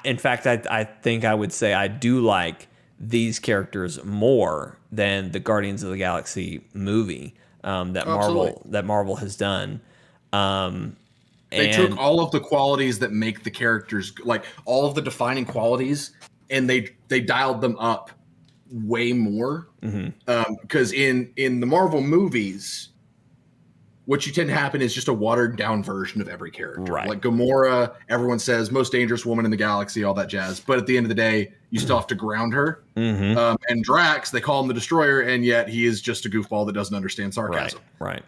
[SPEAKER 2] in fact, I think I would say I do like these characters more than the Guardians of the Galaxy movie that Marvel has done.
[SPEAKER 1] They took all of the qualities that make the characters, like all of the defining qualities, and they dialed them up way more. Because in the Marvel movies, what you tend to happen is just a watered down version of every character.
[SPEAKER 2] Right.
[SPEAKER 1] Like Gamora, everyone says most dangerous woman in the galaxy, all that jazz. But at the end of the day, you still have to ground her. And Drax, they call him the Destroyer, and yet he is just a goofball that doesn't understand sarcasm.
[SPEAKER 2] Right.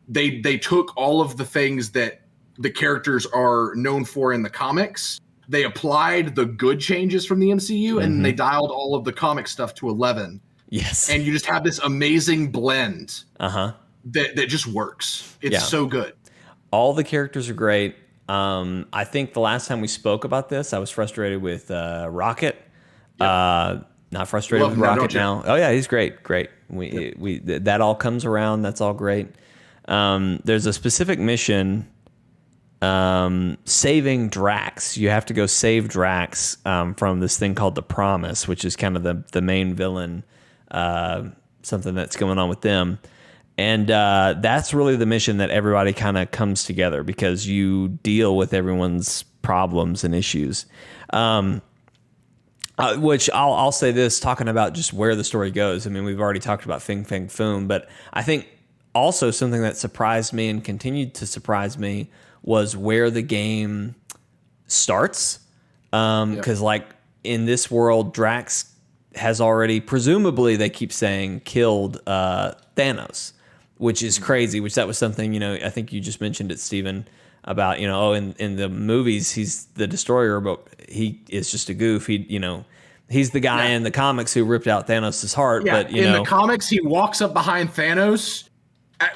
[SPEAKER 1] They took all of the things that the characters are known for in the comics. They applied the good changes from the MCU, and they dialed all of the comic stuff to 11.
[SPEAKER 2] Yes.
[SPEAKER 1] And you just have this amazing blend. That just works. It's so good.
[SPEAKER 2] All the characters are great. I think the last time we spoke about this, I was frustrated with Rocket. Not frustrated with Rocket now. Oh yeah, he's great. We that all comes around. That's all great. There's a specific mission, saving Drax. You have to go save Drax from this thing called the Promise, which is kind of the main villain. Something that's going on with them. And that's really the mission that everybody kind of comes together, because you deal with everyone's problems and issues. Which I'll say this, talking about just where the story goes. I mean, we've already talked about Fing Fang Foom, but I think also something that surprised me and continued to surprise me was where the game starts. Because like in this world, Drax has already, presumably they keep saying, killed Thanos, which is crazy, which that was something, I think you just mentioned it, Steven, about, in the movies, he's the Destroyer, but he is just a goof. He's the guy in the comics who ripped out Thanos' heart.
[SPEAKER 1] Yeah,
[SPEAKER 2] but,
[SPEAKER 1] in the comics, he walks up behind Thanos.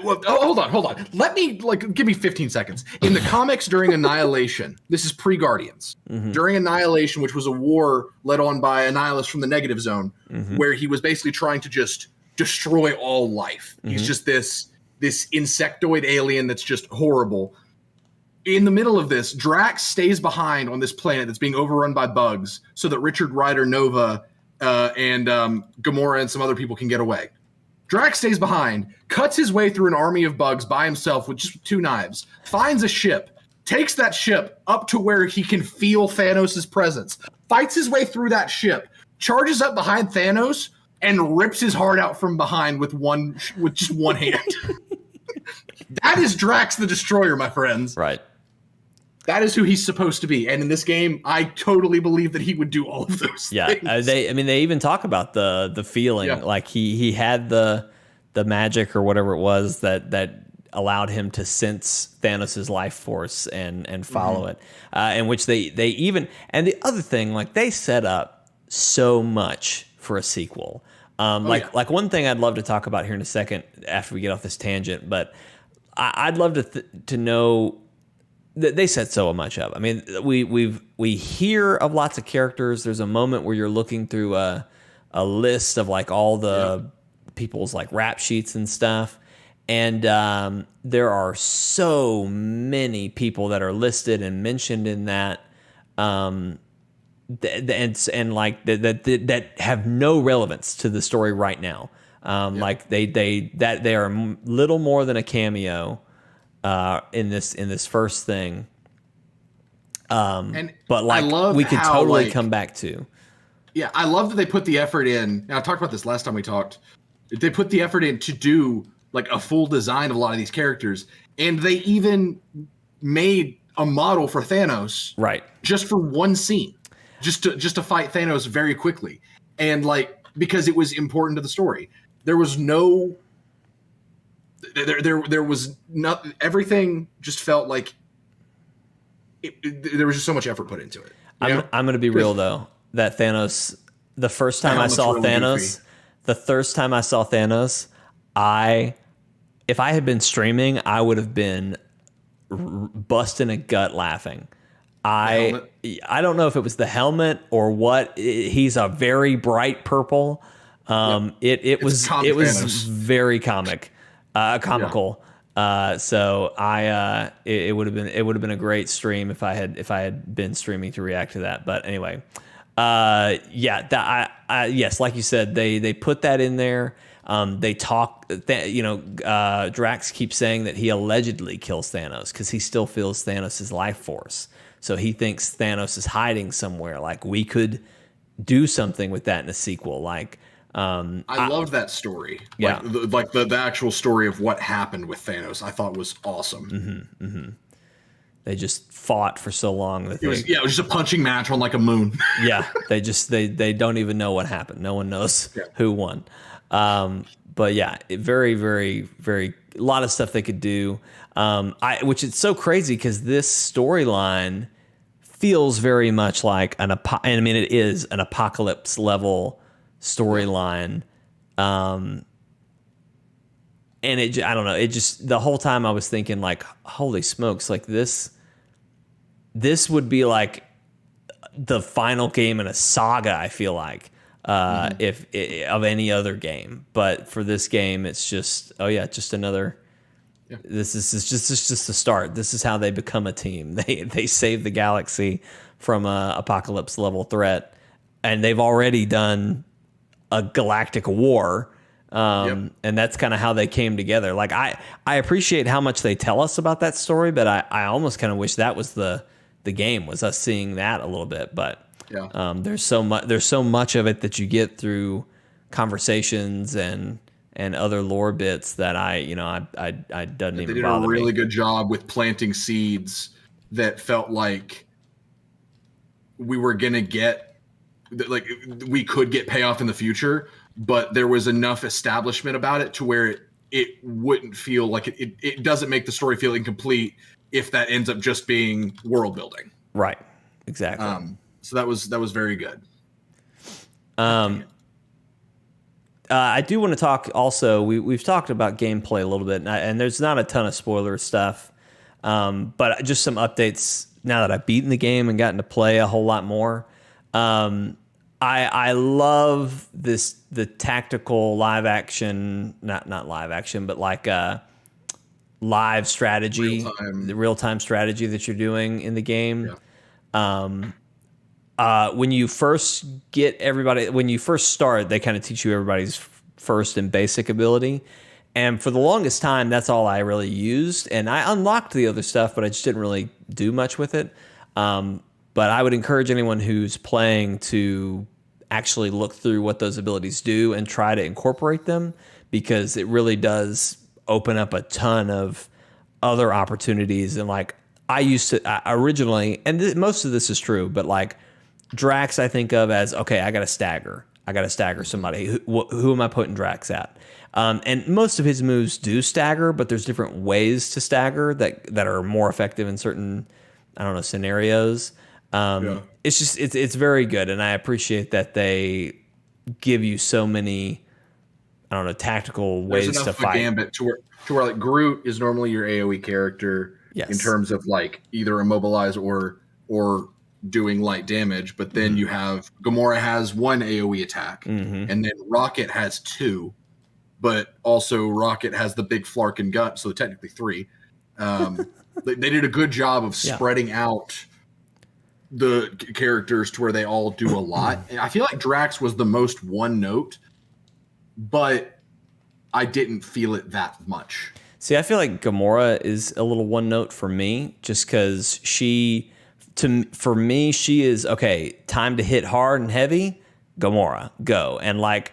[SPEAKER 1] Hold on. Let me, give me 15 seconds. In the comics during Annihilation, this is pre-Guardians. During Annihilation, which was a war led on by Annihilus from the Negative Zone, where he was basically trying to just destroy all life. He's just this insectoid alien that's just horrible. In the middle of this, Drax stays behind on this planet that's being overrun by bugs so that Richard Rider Nova and Gamora and some other people can get away. Drax stays behind, cuts his way through an army of bugs by himself with just 2 knives, finds a ship, takes that ship up to where he can feel Thanos' presence, fights his way through that ship, charges up behind Thanos, and rips his heart out from behind with just one hand. That is Drax the Destroyer, my friends.
[SPEAKER 2] Right.
[SPEAKER 1] That is who he's supposed to be. And in this game, I totally believe that he would do all of those things.
[SPEAKER 2] They even talk about the feeling. Yeah. Like he had the magic or whatever it was that allowed him to sense Thanos' life force and follow it. In which they even, and the other thing, like they set up so much for a sequel. Like one thing I'd love to talk about here in a second after we get off this tangent, but I'd love to know that they set so much up. I mean, we hear of lots of characters. There's a moment where you're looking through a list of like all the people's like rap sheets and stuff. And there are so many people that are listed and mentioned in that, and like that have no relevance to the story right now. Like they are little more than a cameo in this first thing. But like we could totally come back to.
[SPEAKER 1] Yeah, I love that they put the effort in. Now I talked about this last time we talked. They put the effort in to do like a full design of a lot of these characters, and they even made a model for Thanos,
[SPEAKER 2] right?
[SPEAKER 1] Just for one scene, just to fight Thanos very quickly, and like because it was important to the story. There was not everything just felt like there was just so much effort put into it.
[SPEAKER 2] I'm going to be real though. That Thanos, the first time I saw Thanos, if I had been streaming, I would have been busting a gut laughing. I don't know if it was the helmet or what. He's a very bright purple. It was very comical. So it would have been a great stream if I had been streaming to react to that. But anyway, yes, like you said, they put that in there. They talk, Drax keeps saying that he allegedly kills Thanos because he still feels Thanos' life force. So he thinks Thanos is hiding somewhere. Like we could do something with that in a sequel. Like,
[SPEAKER 1] I loved that story.
[SPEAKER 2] Yeah.
[SPEAKER 1] Like the actual story of what happened with Thanos, I thought was awesome.
[SPEAKER 2] Mm-hmm, mm-hmm. They just fought for so long.
[SPEAKER 1] It was just a punching match on like a moon.
[SPEAKER 2] Yeah. They don't even know what happened. No one knows who won. But yeah, very, very, very, a lot of stuff they could do. Which is so crazy because this storyline feels very much like it is an apocalypse level storyline. And I don't know. It just, the whole time I was thinking like, holy smokes, like this would be like the final game in a saga, I feel like. If of any other game, but for this game, it's just just another. Yeah. This is just the start. This is how they become a team. They save the galaxy from a apocalypse level threat, and they've already done a galactic war. And that's kind of how they came together. Like I appreciate how much they tell us about that story, but I almost kind of wish that was the game, was us seeing that a little bit, but. Yeah. There's so much of it that you get through conversations and other lore bits that I doesn't even bother me. They did a
[SPEAKER 1] really good job with planting seeds that felt like we were gonna get, like we could get payoff in the future, but there was enough establishment about it to where it wouldn't feel like it doesn't make the story feel incomplete if that ends up just being world building.
[SPEAKER 2] Right. Exactly.
[SPEAKER 1] So that was very good.
[SPEAKER 2] I do want to talk also. We've talked about gameplay a little bit, and there's not a ton of spoiler stuff, but just some updates now that I've beaten the game and gotten to play a whole lot more. I love the tactical live action, not live action, but like live strategy, the real time strategy that you're doing in the game. Yeah. When you first start, they kind of teach you everybody's first and basic ability. And for the longest time, that's all I really used. And I unlocked the other stuff, but I just didn't really do much with it. But I would encourage anyone who's playing to actually look through what those abilities do and try to incorporate them, because it really does open up a ton of other opportunities. And like I used to originally, and most of this is true, but like Drax, I think of as, okay, I got to stagger somebody. Who am I putting Drax at? And most of his moves do stagger, but there's different ways to stagger that are more effective in certain, I don't know, scenarios. It's just it's very good, and I appreciate that they give you so many, I don't know, tactical ways to fight.
[SPEAKER 1] Gambit to where like Groot is normally your AoE character in terms of like either immobilize or doing light damage, but then you have Gamora has one AoE attack, and then Rocket has two, but also Rocket has the big Flarkin gun, so technically three. They did a good job of spreading out the characters to where they all do a lot. And I feel like Drax was the most one note, but I didn't feel it that much.
[SPEAKER 2] See, I feel like Gamora is a little one note for me, just because for me, she is, okay, time to hit hard and heavy, Gamora, go. And like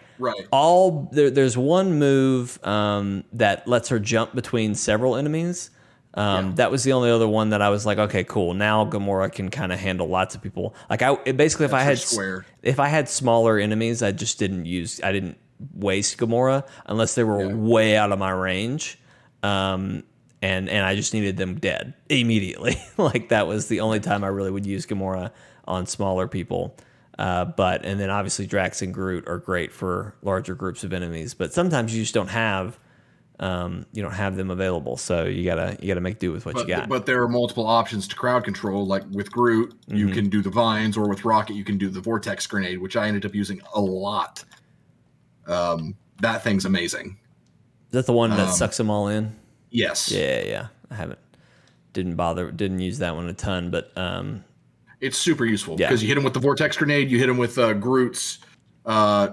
[SPEAKER 2] there's one move that lets her jump between several enemies. That was the only other one that I was like, okay, cool. Now Gamora can kind of handle lots of people. Like if I had smaller enemies, I didn't waste Gamora unless they were way out of my range. And I just needed them dead immediately. Like that was the only time I really would use Gamora on smaller people. And then obviously Drax and Groot are great for larger groups of enemies, but sometimes you just don't have them available, so you gotta make do with what you got.
[SPEAKER 1] But there are multiple options to crowd control. Like with Groot, you can do the vines, or with Rocket, you can do the vortex grenade, which I ended up using a lot. That thing's amazing.
[SPEAKER 2] Is that the one that sucks them all in?
[SPEAKER 1] Yes.
[SPEAKER 2] Yeah. I didn't use that one a ton, but
[SPEAKER 1] it's super useful because you hit him with the vortex grenade, you hit him with Groot's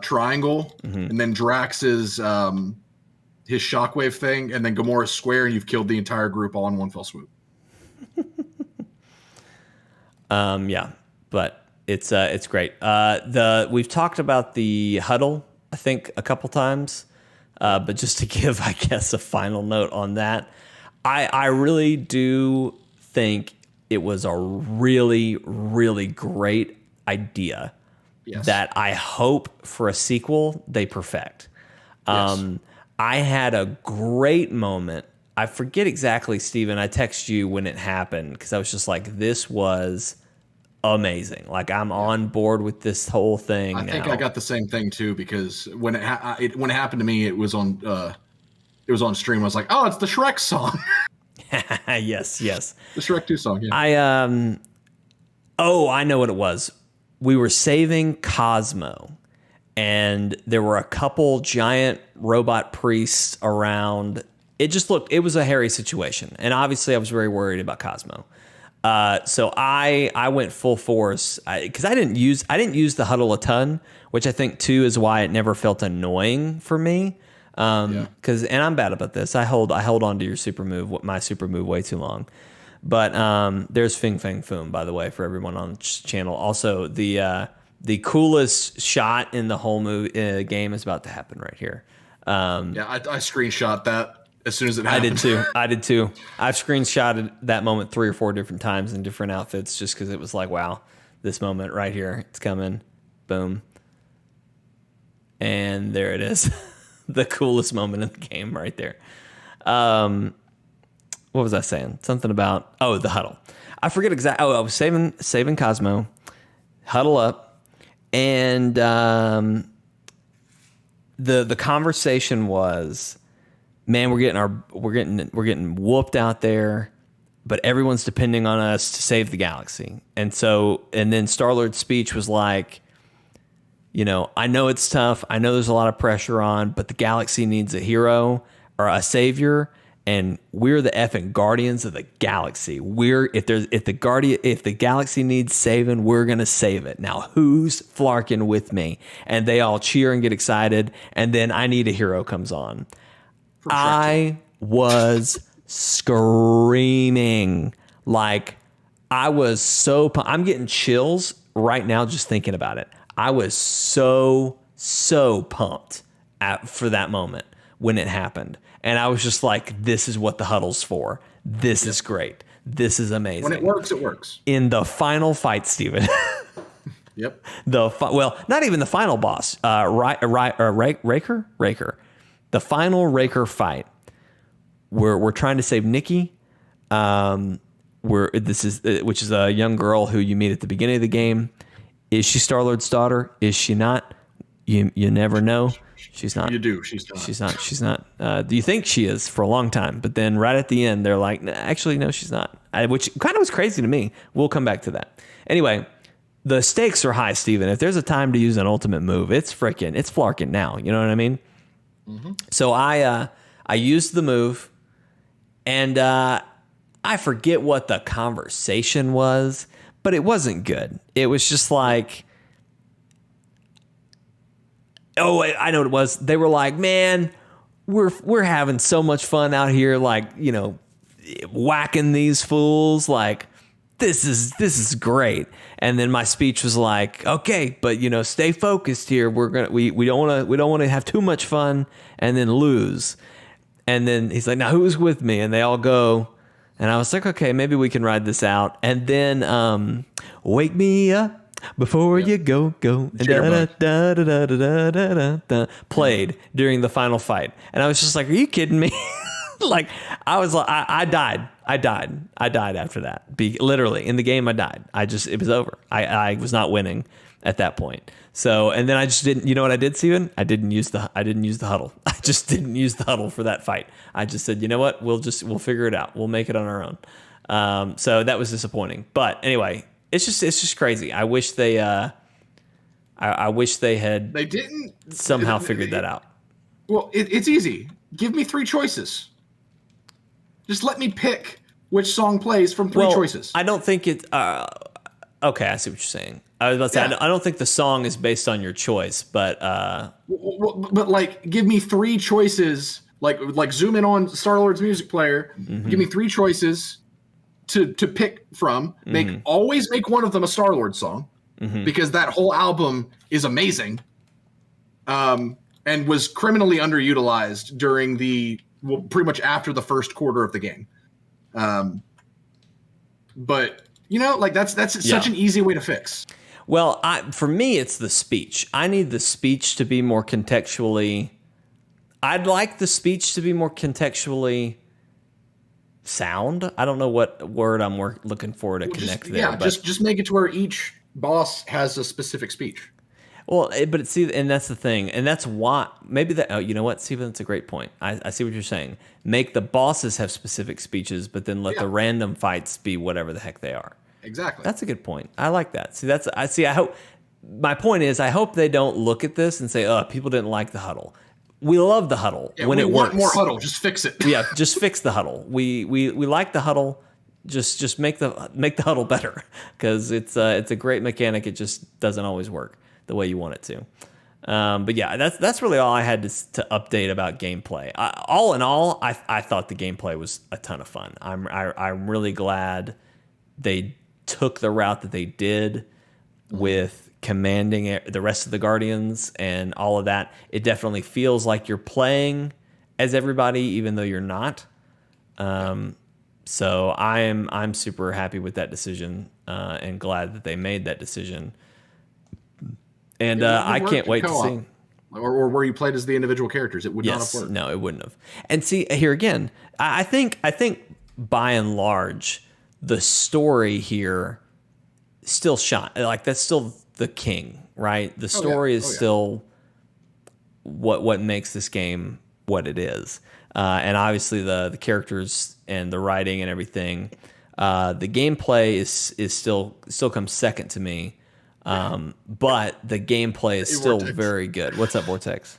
[SPEAKER 1] triangle, and then Drax's his shockwave thing, and then Gamora's square, and you've killed the entire group all in one fell swoop.
[SPEAKER 2] But it's great. We've talked about the huddle, I think, a couple times, but just to give, I guess, a final note on that, I really do think it was a really, really great idea that I hope for a sequel they perfect. I had a great moment. I forget exactly, Steven. I texted you when it happened because I was just like, this was amazing. Like, I'm on board with this whole thing. I
[SPEAKER 1] think I got the same thing too, because when it happened to me, it was on stream. I was like, oh, it's the Shrek song.
[SPEAKER 2] Yes.
[SPEAKER 1] The Shrek 2 song. Yeah.
[SPEAKER 2] I know what it was. We were saving Cosmo, and there were a couple giant robot priests around. It was a hairy situation. And obviously I was very worried about Cosmo. So I went full force because I didn't use the huddle a ton, which I think too is why it never felt annoying for me. And I'm bad about this. I hold on to your super move, my super move, way too long. But there's Fing Fang Foom, by the way, for everyone on the channel. Also, the coolest shot in the whole game is about to happen right here.
[SPEAKER 1] I screenshot that as soon as it happened.
[SPEAKER 2] I did too. I've screenshotted that moment 3 or 4 different times in different outfits just because it was like, wow, this moment right here, it's coming. Boom. And there it is. The coolest moment in the game right there. What was I saying? Something about, the huddle. I forget exactly. I was saving Cosmo, huddle up, and the conversation was, man, we're getting whooped out there, but everyone's depending on us to save the galaxy. And then Star-Lord's speech was like, I know it's tough. I know there's a lot of pressure on, but the galaxy needs a hero or a savior, and we're the effing guardians of the galaxy. If the galaxy needs saving, we're gonna save it. Now, who's flarking with me? And they all cheer and get excited, and then I Need a Hero comes on. I was screaming. Like, I was so pumped. I'm getting chills right now just thinking about it. I was so pumped for that moment when it happened. And I was just like, this is what the huddle's for. This is great. This is amazing.
[SPEAKER 1] When it works, it works.
[SPEAKER 2] In the final fight, Steven.
[SPEAKER 1] Yep.
[SPEAKER 2] Not even the final boss. Raker? The final Raker fight. We're trying to save Nikki. which is a young girl who you meet at the beginning of the game. Is she Star-Lord's daughter? Is she not? You never know. She's not.
[SPEAKER 1] You do. She's not.
[SPEAKER 2] She's not. Do you think she is for a long time? But then right at the end, they're like, nah, actually, no, she's not. Which kind of was crazy to me. We'll come back to that. Anyway, the stakes are high, Steven. If there's a time to use an ultimate move, it's flarking now. You know what I mean? Mm-hmm. So I used the move, and I forget what the conversation was, but it wasn't good. It was just like, oh, I know what it was. They were like, man, we're having so much fun out here, like, you know, whacking these fools. Like, this is great. And then my speech was like, okay, but you know, stay focused here. We don't want to have too much fun and then lose. And then he's like, now who's with me? And they all go. And I was like, okay, maybe we can ride this out. And then wake me up before you go. And played during the final fight. And I was just like, are you kidding me? Like, I was like, I died after that. Literally in the game, I died. It was over. I was not winning at that point. So, and then I just didn't, you know what I did, Steven? I didn't use the huddle. I just didn't use the huddle for that fight. I just said, you know what? We'll figure it out. We'll make it on our own. So that was disappointing. But anyway, it's just crazy. I wish they had somehow figured that out.
[SPEAKER 1] Well, it's easy. Give me 3 choices. Just let me pick which song plays from 3 choices.
[SPEAKER 2] I don't think it. Okay, I see what you're saying. I was about to say, I don't think the song is based on your choice, but
[SPEAKER 1] but like, give me 3 choices. Like zoom in on Star-Lord's music player. Mm-hmm. Give me 3 choices to pick from. Always make one of them a Star-Lord song, because that whole album is amazing. And was criminally underutilized during pretty much after the first quarter of the game. But you know, like that's such an easy way to fix.
[SPEAKER 2] Well, for me, it's the speech. I need the speech to be more contextually. I'd like the speech to be more contextually sound. I don't know what word I'm looking for to connect there.
[SPEAKER 1] Yeah, just make it to where each boss has a specific speech.
[SPEAKER 2] Well, but see, and that's the thing, and that's why maybe that. Oh, you know what, Steven? That's a great point. I see what you're saying. Make the bosses have specific speeches, but then let the random fights be whatever the heck they are.
[SPEAKER 1] Exactly.
[SPEAKER 2] That's a good point. I like that. I hope. My point is, I hope they don't look at this and say, "Oh, people didn't like the huddle." We love the huddle when it works.
[SPEAKER 1] We want more huddle. Just fix it.
[SPEAKER 2] Yeah, just fix the huddle. We like the huddle. Just make the huddle better, because it's a great mechanic. It just doesn't always work the way you want it to. But yeah, that's really all I had to update about gameplay. All in all, I thought the gameplay was a ton of fun. I'm really glad they took the route that they did with commanding the rest of the Guardians and all of that. It definitely feels like you're playing as everybody, even though you're not. So I'm super happy with that decision, and glad that they made that decision. And I can't wait to see.
[SPEAKER 1] Or where you played as the individual characters, it would not have worked.
[SPEAKER 2] No, it wouldn't have. And see, here again, I think by and large, the story here still shine. Like, that's still the king, right? The story is still what makes this game what it is. And obviously the characters and the writing and everything. The gameplay is still comes second to me. But the gameplay is still very good. What's up, Vortex?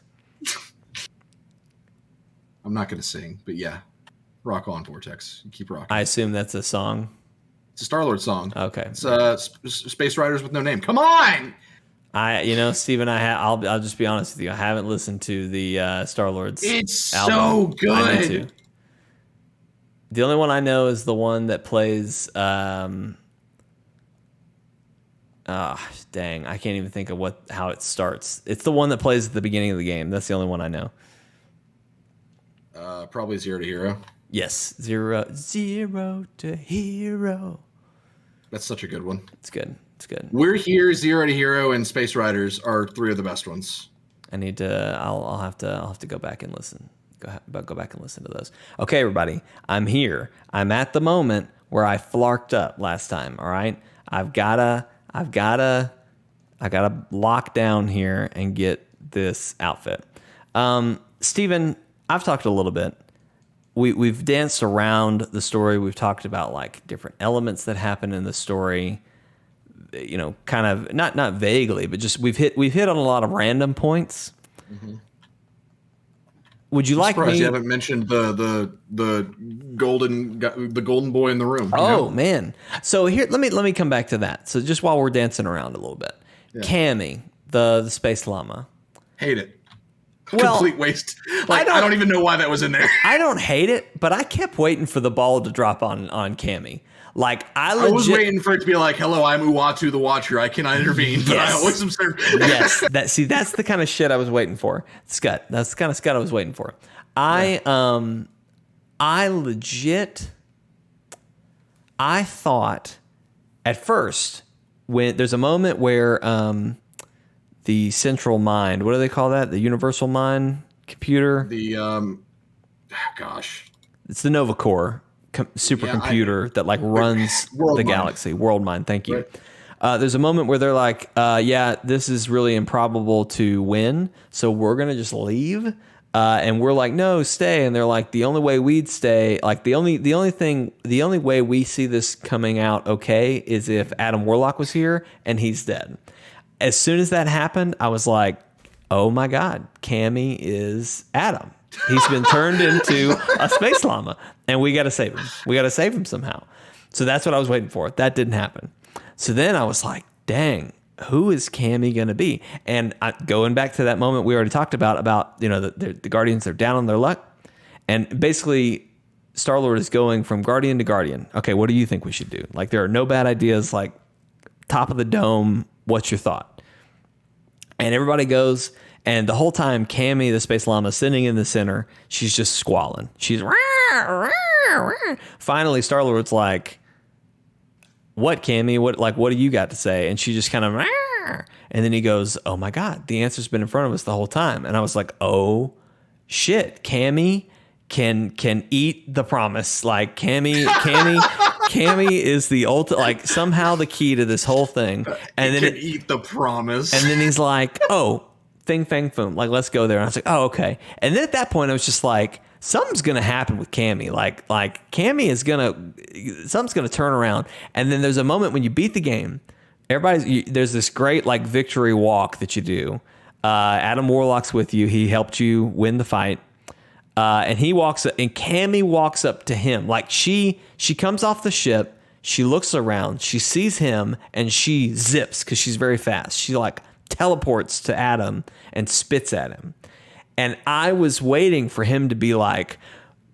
[SPEAKER 1] I'm not going to sing, but yeah. Rock on, Vortex. Keep rocking.
[SPEAKER 2] I assume that's a song.
[SPEAKER 1] It's a Star-Lord song.
[SPEAKER 2] Okay.
[SPEAKER 1] It's Space Riders with No Name. Come on!
[SPEAKER 2] Steven, I'll just be honest with you. I haven't listened to the Star-Lord's album.
[SPEAKER 1] So good.
[SPEAKER 2] I need to. The only one I know is the one that plays. Dang, I can't even think of how it starts. It's the one that plays at the beginning of the game. That's the only one I know.
[SPEAKER 1] Probably Zero to Hero.
[SPEAKER 2] Yes, Zero to Hero.
[SPEAKER 1] That's such a good one.
[SPEAKER 2] It's good.
[SPEAKER 1] We're Here, Zero to Hero, and Space Riders are 3 of the best ones.
[SPEAKER 2] I need to. I'll have to go back and listen. Go back and listen to those. Okay, everybody, I'm here. I'm at the moment where I flarked up last time. All right, I've gotta lock down here and get this outfit. Steven, I've talked a little bit. We've danced around the story. We've talked about like different elements that happen in the story. You know, kind of not vaguely, but just we've hit on a lot of random points. Mm-hmm. Would you like me?
[SPEAKER 1] You haven't mentioned the golden boy in the room.
[SPEAKER 2] Oh man! So here, let me come back to that. So just while we're dancing around a little bit, Cammy, the space llama,
[SPEAKER 1] hate it. Complete waste. Like I don't even know why that was in there.
[SPEAKER 2] I don't hate it, but I kept waiting for the ball to drop on Cammy. Like I
[SPEAKER 1] was waiting for it to be like, "Hello, I'm Uatu the Watcher. I cannot intervene." But I always observe.
[SPEAKER 2] Yes, that's the kind of shit I was waiting for. Scott, that's the kind of Scott I was waiting for. I thought at first when there's a moment where the central mind, what do they call that? The universal mind computer.
[SPEAKER 1] The
[SPEAKER 2] it's the Nova Core supercomputer that like runs the galaxy. World Mind. Thank you. Right. There's a moment where they're like, this is really improbable to win, so we're gonna just leave. And we're like, no, stay. And they're like, the only way we'd stay, like the only way we see this coming out okay is if Adam Warlock was here and he's dead. As soon as that happened, I was like, oh my God, Cammy is Adam. He's been turned into a space llama, and we got to save him. We got to save him somehow. So that's what I was waiting for. That didn't happen. So then I was like, dang, who is Cammy going to be? And going back to that moment we already talked about you know, the Guardians are down on their luck. And basically, Star-Lord is going from Guardian to Guardian. Okay, what do you think we should do? Like, there are no bad ideas, like top of the dome. What's your thought? And everybody goes, and the whole time, Cammy, the space llama, sitting in the center, she's just squalling. She's finally, Star-Lord's like, "What, Cammy? What do you got to say?" And she just kind of, and then he goes, "Oh my God, the answer's been in front of us the whole time." And I was like, "Oh shit, Cammy can eat the promise. Like Cammy is the ultimate, like somehow the key to this whole thing." And then
[SPEAKER 1] eat the promise.
[SPEAKER 2] And then he's like, "Oh, thing, fang, foom. Like, let's go there." And I was like, "Oh, okay." And then at that point, I was just like, something's gonna happen with Cammy. Like Cammy is something's gonna turn around. And then there's a moment when you beat the game. There's this great like victory walk that you do. Adam Warlock's with you. He helped you win the fight. And he walks up, and Cammy walks up to him. Like she comes off the ship, she looks around, she sees him, and she zips because she's very fast. She like teleports to Adam and spits at him. And I was waiting for him to be like,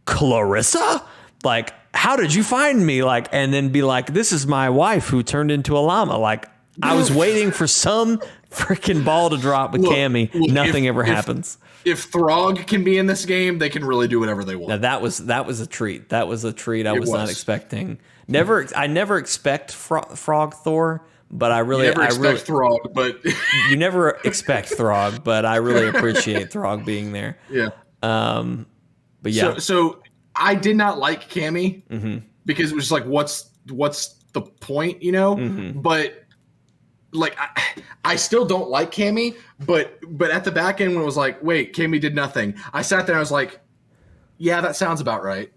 [SPEAKER 2] "Clarissa? Like, how did you find me?" Like, and then be like, "This is my wife who turned into a llama." Like, I was waiting for some freaking ball to drop with Cammy. Nothing ever happens.
[SPEAKER 1] If Throg can be in this game, they can really do whatever they want.
[SPEAKER 2] Now that was a treat. That was a treat I was not expecting. I never expect Frog Thor, but I really
[SPEAKER 1] expect Throg, but
[SPEAKER 2] you never expect Throg, but I really appreciate Throg being there.
[SPEAKER 1] Yeah.
[SPEAKER 2] But yeah.
[SPEAKER 1] So I did not like Cammy because it was just like, what's the point, you know? Mm-hmm. But like, I still don't like Cammy, but at the back end when it was like, wait, Cammy did nothing, I sat there and I was like, yeah, that sounds about right.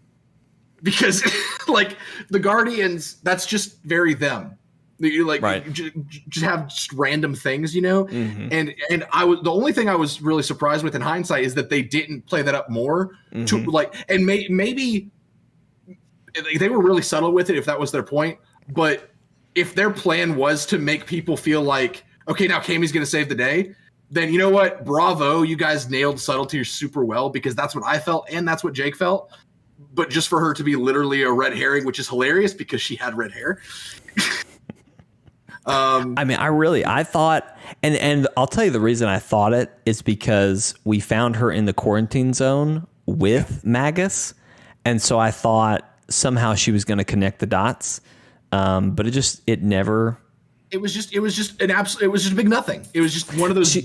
[SPEAKER 1] Because like the Guardians, that's just very them. You like right. just have just random things, you know? Mm-hmm. And the only thing I was really surprised with in hindsight is that they didn't play that up more to like, and maybe they were really subtle with it if that was their point, but if their plan was to make people feel like, okay, now Cammy's going to save the day, then you know what? Bravo. You guys nailed subtlety super well, because that's what I felt. And that's what Jake felt. But just for her to be literally a red herring, which is hilarious because she had red hair.
[SPEAKER 2] I mean, I thought, and I'll tell you the reason I thought it is because we found her in the quarantine zone with Magus. And so I thought somehow she was going to connect the dots. But it never
[SPEAKER 1] it was just a big nothing. It was just one of those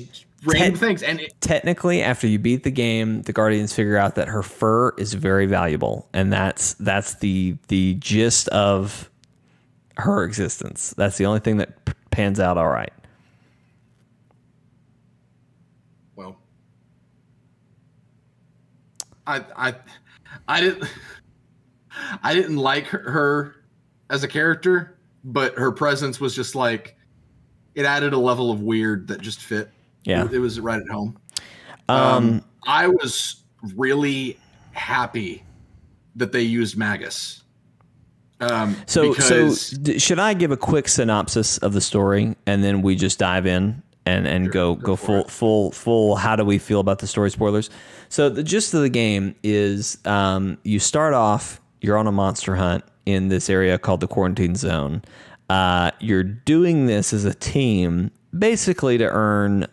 [SPEAKER 1] random things. And
[SPEAKER 2] technically, after you beat the game, the Guardians figure out that her fur is very valuable, and that's the gist of her existence. That's the only thing that pans out all right.
[SPEAKER 1] Well, I didn't like her as a character, but her presence was just like, it added a level of weird that just fit.
[SPEAKER 2] Yeah,
[SPEAKER 1] it was right at home. I was really happy that they used Magus.
[SPEAKER 2] So should I give a quick synopsis of the story and then we just dive in and go full? How do we feel about the story spoilers? So the gist of the game is you start off, you're on a monster hunt in this area called the Quarantine Zone. You're doing this as a team, basically to earn,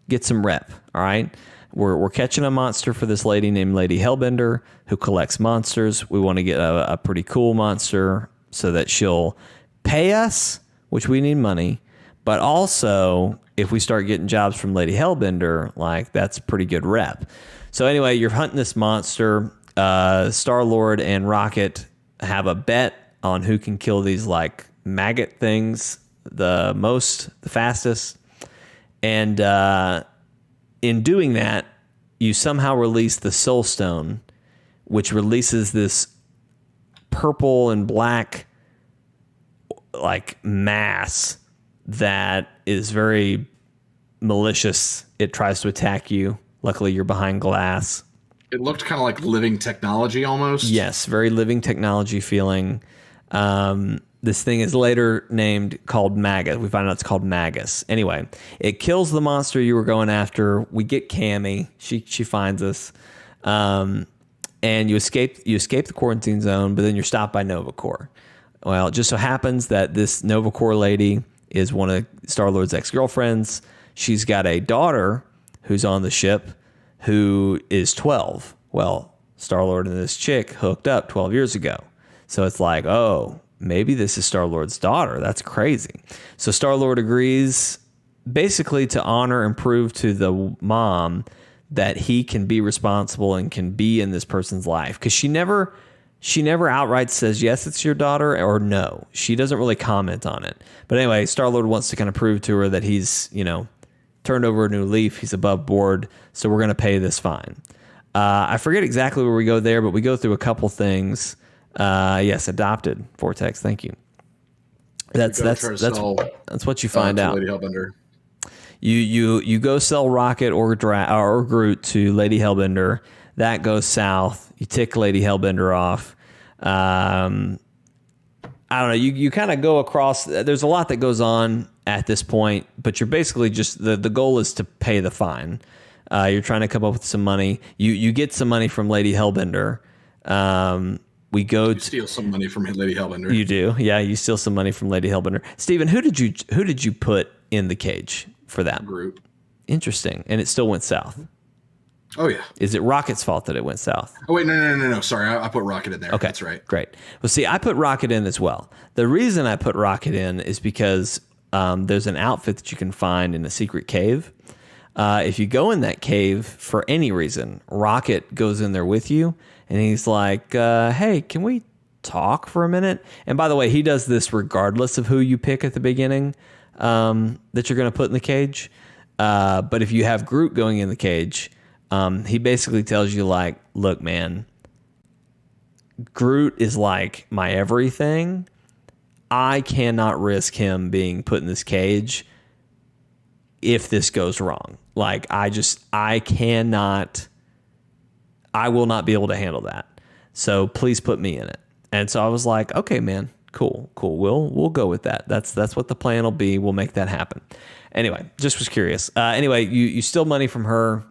[SPEAKER 2] get some rep. All right. We're catching a monster for this lady named Lady Hellbender who collects monsters. We want to get a pretty cool monster so that she'll pay us, which we need money. But also, if we start getting jobs from Lady Hellbender, like that's pretty good rep. So anyway, you're hunting this monster. Star-Lord and Rocket have a bet on who can kill these like maggot things the fastest. And in doing that, you somehow release the Soul Stone, which releases this purple and black like mass that is very malicious. It tries to attack you. Luckily, you're behind glass.
[SPEAKER 1] It looked kind of like living technology almost.
[SPEAKER 2] Yes, very living technology feeling. This thing is later called Magus. We find out it's called Magus. Anyway, it kills the monster you were going after. We get Cammy. She finds us. And you escape the quarantine zone, but then you're stopped by Nova Corps. Well, it just so happens that this Nova Corps lady is one of Star-Lord's ex-girlfriends. She's got a daughter who's on the ship who is 12. Well, Star-Lord and this chick hooked up 12 years ago. So it's like, oh, maybe this is Star-Lord's daughter. That's crazy. So Star-Lord agrees basically to honor and prove to the mom that he can be responsible and can be in this person's life. Because she never outright says, yes, it's your daughter, or no. She doesn't really comment on it. But anyway, Star-Lord wants to kind of prove to her that he's, turned over a new leaf. He's above board. So we're going to pay this fine. I forget exactly where we go there, but we go through a couple things. Yes, adopted. Vortex, thank you. That's what you find out.
[SPEAKER 1] Lady Hellbender.
[SPEAKER 2] You go sell Rocket or Groot to Lady Hellbender. That goes south. You tick Lady Hellbender off. I don't know. You kind of go across. There's a lot that goes on at this point, but you're basically just the goal is to pay the fine. You're trying to come up with some money. You get some money from Lady Hellbender. You
[SPEAKER 1] steal some money from Lady Hellbender.
[SPEAKER 2] You do, yeah. You steal some money from Lady Hellbender. Steven, who did you put in the cage for that?
[SPEAKER 1] Groot.
[SPEAKER 2] Interesting, and it still went south.
[SPEAKER 1] Oh yeah.
[SPEAKER 2] Is it Rocket's fault that it went south?
[SPEAKER 1] Oh wait, no. Sorry, I put Rocket in there.
[SPEAKER 2] Okay,
[SPEAKER 1] that's right.
[SPEAKER 2] Great. Well, see, I put Rocket in as well. The reason I put Rocket in is because there's an outfit that you can find in a secret cave. If you go in that cave for any reason, Rocket goes in there with you, and he's like, "Hey, can we talk for a minute?" And by the way, he does this regardless of who you pick at the beginning that you're going to put in the cage. But if you have Groot going in the cage, he basically tells you, like, "Look, man, Groot is like my everything. I cannot risk him being put in this cage if this goes wrong. Like, I will not be able to handle that. So please put me in it." And so I was like, okay, man, cool. We'll go with that. That's what the plan will be. We'll make that happen. Anyway, just was curious. Anyway, you steal money from her.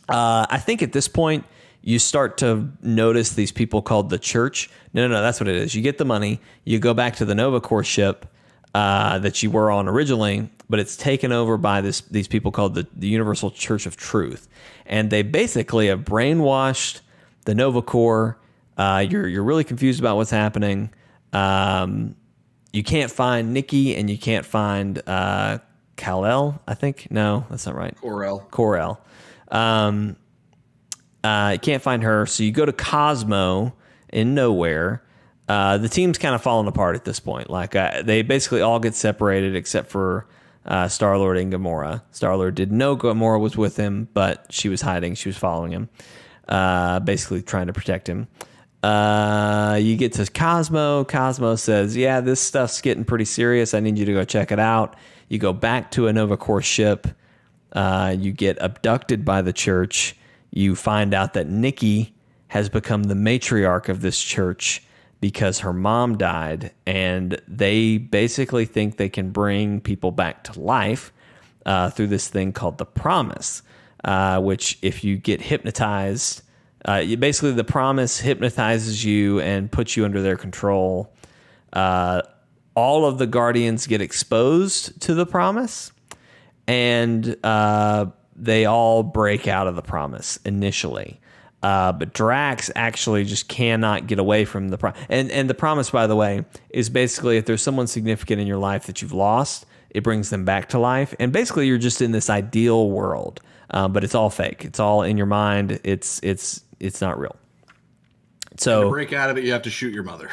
[SPEAKER 2] I think at this point you start to notice these people called the Church. No, that's what it is. You get the money, you go back to the Nova Corps ship that you were on originally, but it's taken over by these people called the Universal Church of Truth. And they basically have brainwashed the Nova Corps. You're really confused about what's happening. you can't find Nikki, and you can't find Kal-El, I think. No, that's not right. Kor-El. You can't find her, so you go to Cosmo in nowhere. The team's kind of falling apart at this point. Like they basically all get separated except for Star-Lord and Gamora. Star-Lord didn't know Gamora was with him, but she was hiding. She was following him, basically trying to protect him. You get to Cosmo. Cosmo says, yeah, this stuff's getting pretty serious. I need you to go check it out. You go back to a Nova Corps ship. You get abducted by the church. You find out that Nikki has become the matriarch of this church because her mom died, and they basically think they can bring people back to life through this thing called the Promise, which if you get hypnotized, basically the Promise hypnotizes you and puts you under their control. All of the Guardians get exposed to the Promise, and they all break out of the Promise initially. But Drax actually just cannot get away from the Promise. And the Promise, by the way, is basically if there's someone significant in your life that you've lost, it brings them back to life. And basically you're just in this ideal world, but it's all fake. It's all in your mind. It's not real. So
[SPEAKER 1] and to break out of it, you have to shoot your mother.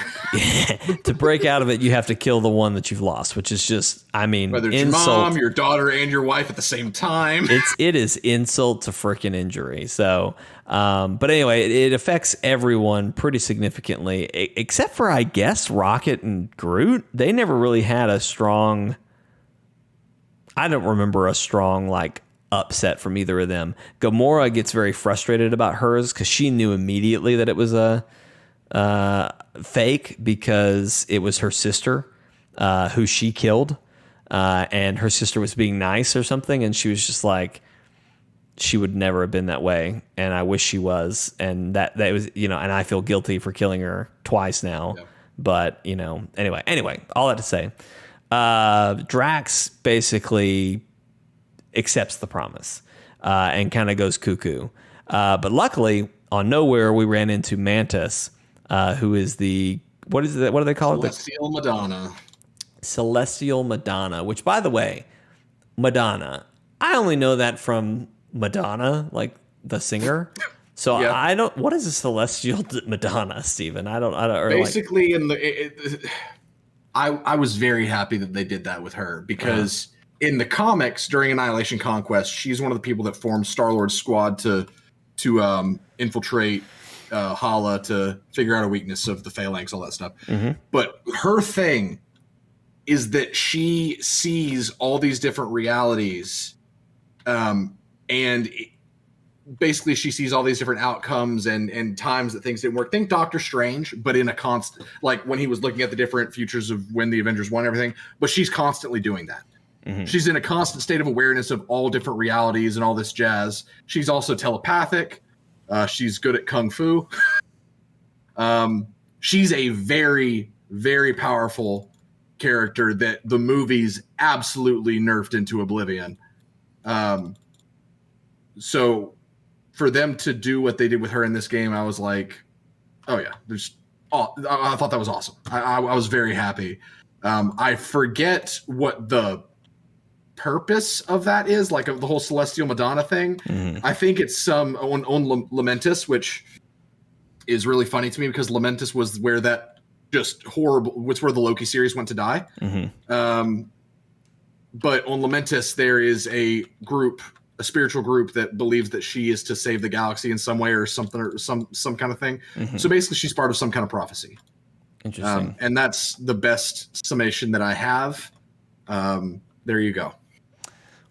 [SPEAKER 2] To break out of it, you have to kill the one that you've lost, which is just, I mean,
[SPEAKER 1] whether it's insult. Your mom, your daughter, and your wife at the same time.
[SPEAKER 2] It is insult to freaking injury. So, but anyway, it affects everyone pretty significantly, except for, I guess, Rocket and Groot. They never really had a strong, I don't remember a strong, like, upset from either of them. Gamora gets very frustrated about hers because she knew immediately that it was a fake because it was her sister who she killed, and her sister was being nice or something, and she was just like, she would never have been that way, and I wish she was, and that was, and I feel guilty for killing her twice now. Yeah. But anyway, all that to say, Drax basically accepts the Promise and kind of goes cuckoo. But luckily, on Nowhere, we ran into Mantis, who is what do they call it?
[SPEAKER 1] Celestial Madonna.
[SPEAKER 2] Celestial Madonna, which, by the way, Madonna, I only know that from Madonna, like the singer. So yeah. I don't, what is a Celestial Madonna, Steven? I don't
[SPEAKER 1] basically I was very happy that they did that with her because in the comics, during Annihilation Conquest, she's one of the people that formed Star-Lord's squad to infiltrate Hala to figure out a weakness of the Phalanx, all that stuff. Mm-hmm. But her thing is that she sees all these different realities, and basically she sees all these different outcomes and times that things didn't work. Think Doctor Strange, but in a constant, like when he was looking at the different futures of when the Avengers won everything, but she's constantly doing that. Mm-hmm. She's in a constant state of awareness of all different realities and all this jazz. She's also telepathic. She's good at kung fu. She's a very, very powerful character that the movies absolutely nerfed into oblivion. So for them to do what they did with her in this game, I was like, oh yeah, I thought that was awesome. I was very happy. I forget what the purpose of that is, like of the whole Celestial Madonna thing. Mm-hmm. I think it's some on Lamentus, which is really funny to me because Lamentus was where that just horrible, which where the Loki series went to die. Mm-hmm. But on Lamentus, there is a spiritual group that believes that she is to save the galaxy in some way or something, or some kind of thing. Mm-hmm. So basically she's part of some kind of prophecy.
[SPEAKER 2] Interesting.
[SPEAKER 1] And that's the best summation that I have. There you go.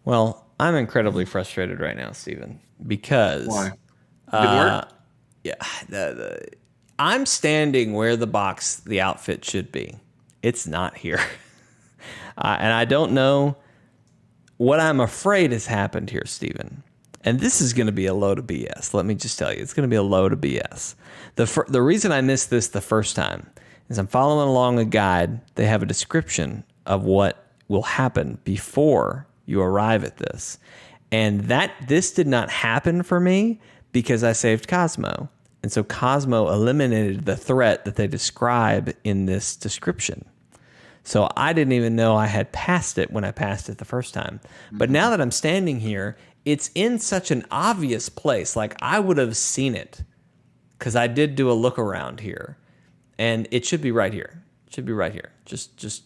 [SPEAKER 2] Well, I'm incredibly frustrated right now, Steven, because
[SPEAKER 1] why? Didn't work?
[SPEAKER 2] Yeah, I'm standing where the outfit should be. It's not here, and I don't know what I'm afraid has happened here, Steven. And this is going to be a load of BS. Let me just tell you, it's going to be a load of BS. The reason I missed this the first time is I'm following along a guide. They have a description of what will happen before you arrive at this. And this did not happen for me because I saved Cosmo. And so Cosmo eliminated the threat that they describe in this description. So I didn't even know I had passed it when I passed it the first time. But now that I'm standing here, it's in such an obvious place. Like I would have seen it because I did do a look around here, and it should be right here. It should be right here. Just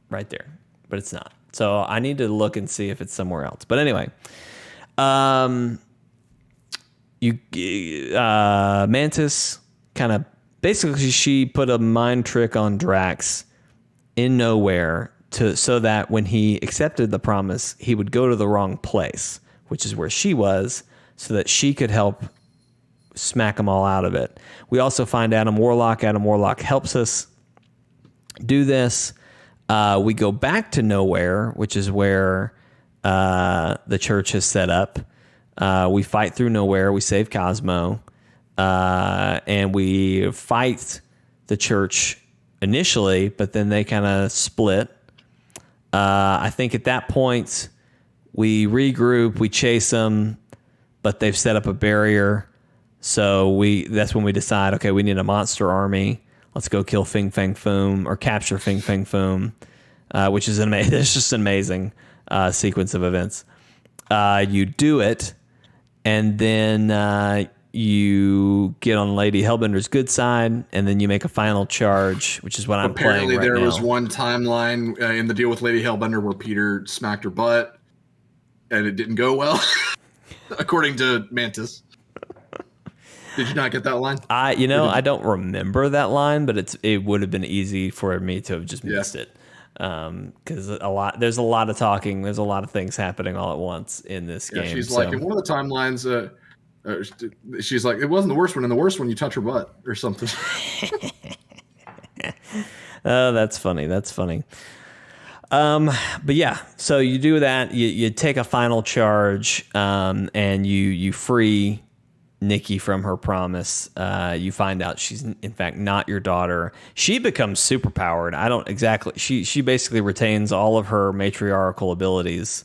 [SPEAKER 2] right there. But it's not. So I need to look and see if it's somewhere else. But anyway, Mantis kind of basically she put a mind trick on Drax in Nowhere so that when he accepted the promise, he would go to the wrong place, which is where she was, so that she could help smack them all out of it. We also find Adam Warlock. Adam Warlock helps us do this. We go back to Nowhere, which is where the church has set up. We fight through Nowhere. We save Cosmo. And we fight the church initially, but then they kind of split. I think at that point, we regroup, we chase them, but they've set up a barrier. So that's when we decide, okay, we need a monster army. Let's go kill Fing Fang Foom or capture Fing Fang Foom, which is it's just an amazing sequence of events. You do it, and then you get on Lady Hellbender's good side, and then you make a final charge, which is what I'm playing right now.
[SPEAKER 1] Apparently, there was one timeline in the deal with Lady Hellbender where Peter smacked her butt, and it didn't go well, according to Mantis. Did you not get that line?
[SPEAKER 2] I don't remember that line, but it would have been easy for me to have just missed it. Because there's a lot of talking, there's a lot of things happening all at once in this game.
[SPEAKER 1] She's like, in one of the timelines, she's like, it wasn't the worst one. In the worst one, you touch her butt or something.
[SPEAKER 2] Oh, that's funny. That's funny. But yeah, so you do that. You take a final charge, and you free Nikki from her promise. You find out she's in fact not your daughter. She becomes superpowered. I don't exactly. She basically retains all of her matriarchal abilities,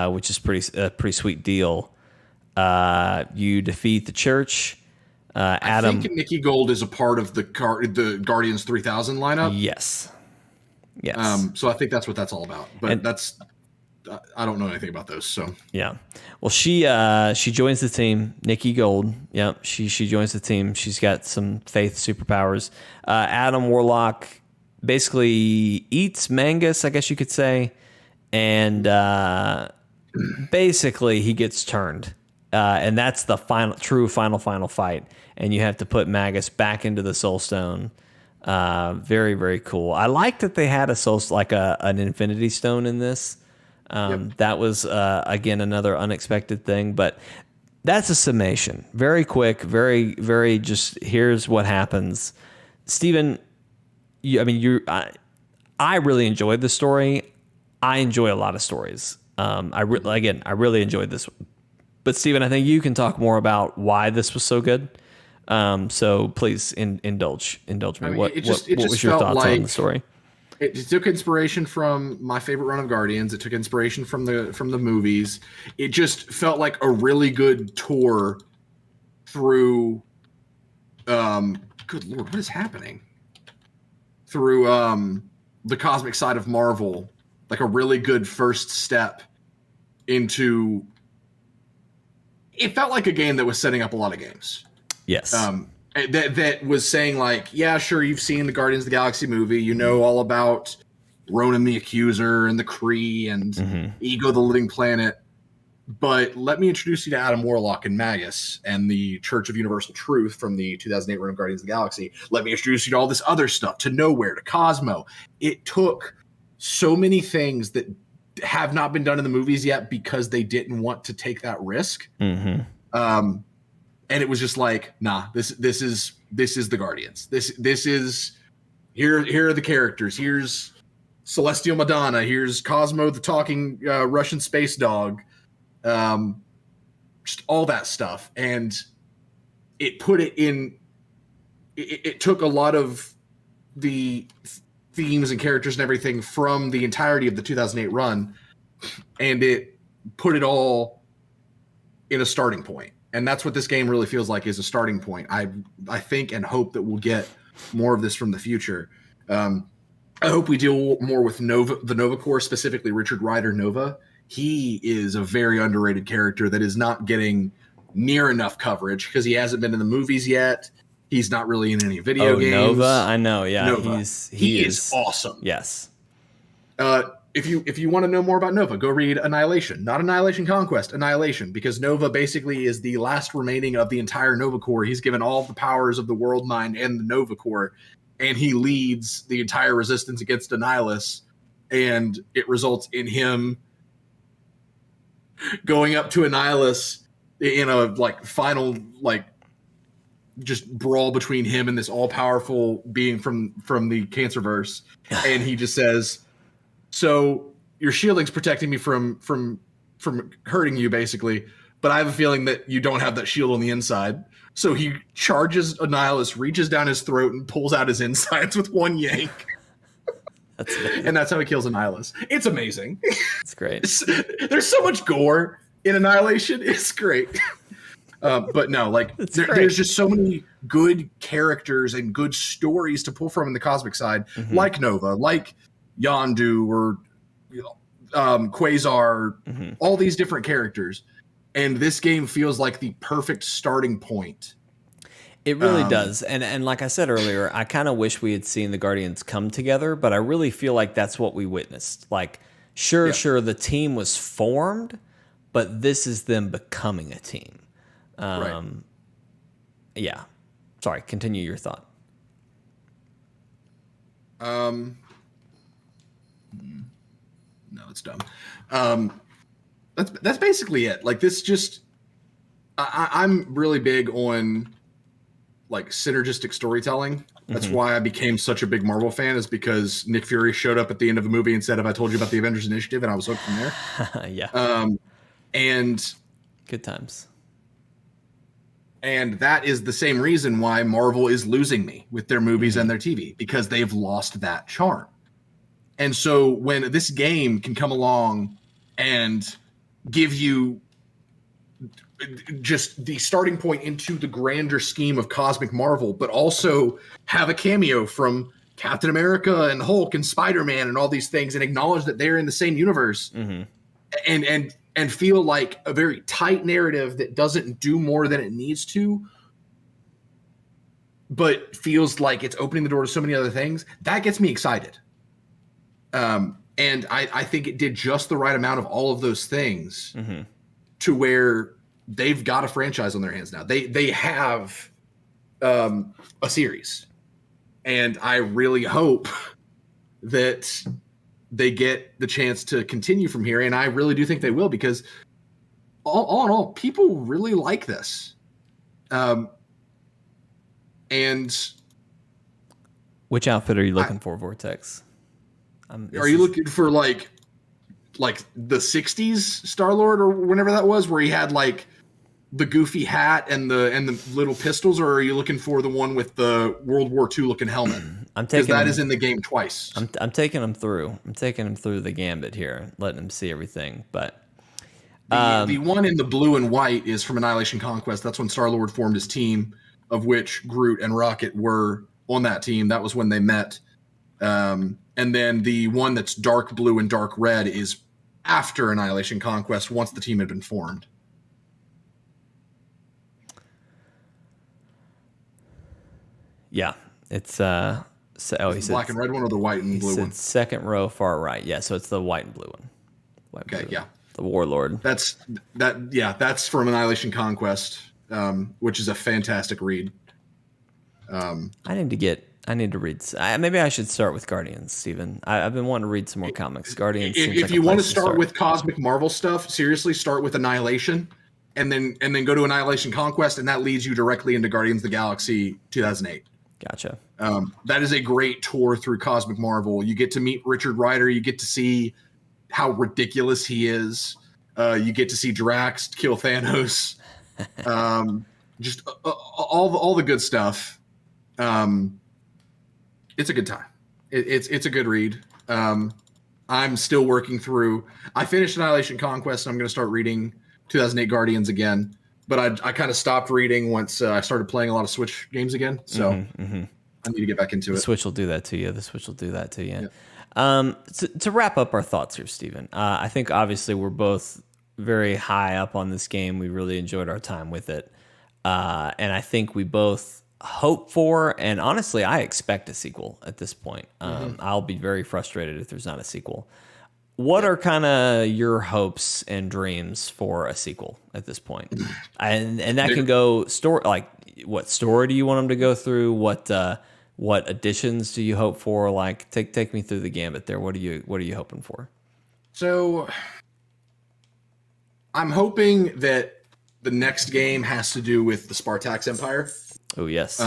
[SPEAKER 2] which is a pretty sweet deal. You defeat the church. Adam,
[SPEAKER 1] I think Nikki Gold is a part of the Guardians 3000 lineup.
[SPEAKER 2] Yes.
[SPEAKER 1] So I think that's what that's all about. But I don't know anything about those. So
[SPEAKER 2] yeah. Well, she joins the team. Nikki Gold. Yeah. She joins the team. She's got some faith superpowers. Adam Warlock basically eats Mangus, I guess you could say, and basically he gets turned. And that's the true final fight. And you have to put Magus back into the Soul Stone. Very, very cool. I like that they had an Infinity Stone in this. That was, again, another unexpected thing. But that's a summation. Very quick, very, very just here's what happens. Steven, I really enjoyed the story. I enjoy a lot of stories. I really enjoyed this one. But Steven, I think you can talk more about why this was so good. So please indulge me. What was your thoughts on the story?
[SPEAKER 1] It took inspiration from my favorite run of Guardians. It took inspiration from the movies. It just felt like a really good tour through. Good Lord, what is happening? Through the cosmic side of Marvel, like a really good first step into. It felt like a game that was setting up a lot of games.
[SPEAKER 2] Yes.
[SPEAKER 1] That was saying like, yeah, sure, you've seen the Guardians of the Galaxy movie. You know all about Ronan the Accuser and the Kree and Ego the Living Planet. But let me introduce you to Adam Warlock and Magus and the Church of Universal Truth from the 2008 run of Guardians of the Galaxy. Let me introduce you to all this other stuff, to Nowhere, to Cosmo. It took so many things that have not been done in the movies yet because they didn't want to take that risk. And it was just like, nah, this is the Guardians. This is here are the characters. Here's Celestial Madonna. Here's Cosmo, the talking Russian space dog. Just all that stuff, and it put it in. It took a lot of the themes and characters and everything from the entirety of the 2008 run, and it put it all in a starting point. And that's what this game really feels like, is a starting point. I think and hope that we'll get more of this from the future. I hope we deal more with Nova, the Nova Corps, specifically Richard Rider Nova. He is a very underrated character that is not getting near enough coverage because he hasn't been in the movies yet. He's not really in any video games.
[SPEAKER 2] Nova, I know. Yeah,
[SPEAKER 1] Nova. He is awesome.
[SPEAKER 2] Yes.
[SPEAKER 1] If you want to know more about Nova, go read Annihilation. Not Annihilation Conquest, Annihilation, because Nova basically is the last remaining of the entire Nova Corps. He's given all the powers of the World Mind and the Nova Corps, and he leads the entire resistance against Annihilus, and it results in him going up to Annihilus in a final just brawl between him and this all-powerful being from the Cancerverse, and he just says, "So your shielding's protecting me from hurting you, basically, but I have a feeling that you don't have that shield on the inside." So he charges Annihilus, reaches down his throat, and pulls out his insides with one yank. And that's how he kills Annihilus. It's amazing.
[SPEAKER 2] It's great.
[SPEAKER 1] There's so much gore in Annihilation. It's great. But no, there's just so many good characters and good stories to pull from in the cosmic side, like Nova, like Yondu or Quasar, all these different characters. And this game feels like the perfect starting point.
[SPEAKER 2] It really does. And like I said earlier, I kind of wish we had seen the Guardians come together, but I really feel like that's what we witnessed. Like, sure, the team was formed, but this is them becoming a team.
[SPEAKER 1] Right.
[SPEAKER 2] Yeah. Sorry, continue your thought.
[SPEAKER 1] No, it's dumb. That's basically it. Like, this just, I'm really big on synergistic storytelling. That's why I became such a big Marvel fan, is because Nick Fury showed up at the end of a movie and said, "Have I told you about the Avengers Initiative?" And I was hooked from there.
[SPEAKER 2] Yeah.
[SPEAKER 1] And
[SPEAKER 2] good times.
[SPEAKER 1] And that is the same reason why Marvel is losing me with their movies and their TV, because they've lost that charm. And so when this game can come along and give you just the starting point into the grander scheme of cosmic Marvel, but also have a cameo from Captain America and Hulk and Spider-Man and all these things, and acknowledge that they're in the same universe, and feel like a very tight narrative that doesn't do more than it needs to, but feels like it's opening the door to so many other things, that gets me excited. And I think it did just the right amount of all of those things to where they've got a franchise on their hands now. They have a series, and I really hope that they get the chance to continue from here. And I really do think they will, because all in all, people really like this. And
[SPEAKER 2] which outfit are you looking for, Vortex?
[SPEAKER 1] Are you looking for like the 60s Star-Lord or whenever that was, where he had the goofy hat and the little pistols, or are you looking for the one with the World War II looking helmet? Because that is in the game twice.
[SPEAKER 2] I'm taking him through. I'm taking him through the gambit here, letting him see everything. But
[SPEAKER 1] the one in the blue and white is from Annihilation Conquest. That's when Star-Lord formed his team, of which Groot and Rocket were on that team. That was when they met. And then the one that's dark blue and dark red is after Annihilation Conquest, once the team had been formed.
[SPEAKER 2] Yeah, it's he said
[SPEAKER 1] black and red one or the white and blue one?
[SPEAKER 2] Second row, far right. Yeah, so it's the white and blue one.
[SPEAKER 1] Okay, yeah.
[SPEAKER 2] The Warlord.
[SPEAKER 1] That's from Annihilation Conquest, which is a fantastic read.
[SPEAKER 2] I need to read. Maybe I should start with Guardians, Steven. I've been wanting to read some more comics. Guardians.
[SPEAKER 1] If you want to start with cosmic Marvel stuff, seriously, start with Annihilation, and then go to Annihilation Conquest, and that leads you directly into Guardians of the Galaxy 2008.
[SPEAKER 2] Gotcha.
[SPEAKER 1] That is a great tour through cosmic Marvel. You get to meet Richard Rider. You get to see how ridiculous he is. You get to see Drax kill Thanos. Just all the good stuff. It's a good time. It's a good read. I'm still working through. I finished Annihilation Conquest, and I'm going to start reading 2008 Guardians again. But I kind of stopped reading once I started playing a lot of Switch games again. So I need to get back into it.
[SPEAKER 2] The Switch will do that to you. Yeah. To wrap up our thoughts here, Steven, I think obviously we're both very high up on this game. We really enjoyed our time with it. And I think we both hope for, and honestly, I expect a sequel at this point. I'll be very frustrated if there's not a sequel. What are kind of your hopes and dreams for a sequel at this point? And that can go story, like what story do you want them to go through? What additions do you hope for? Like take me through the gambit there. What are you hoping for?
[SPEAKER 1] So I'm hoping that the next game has to do with the Spartax Empire.
[SPEAKER 2] Oh yes.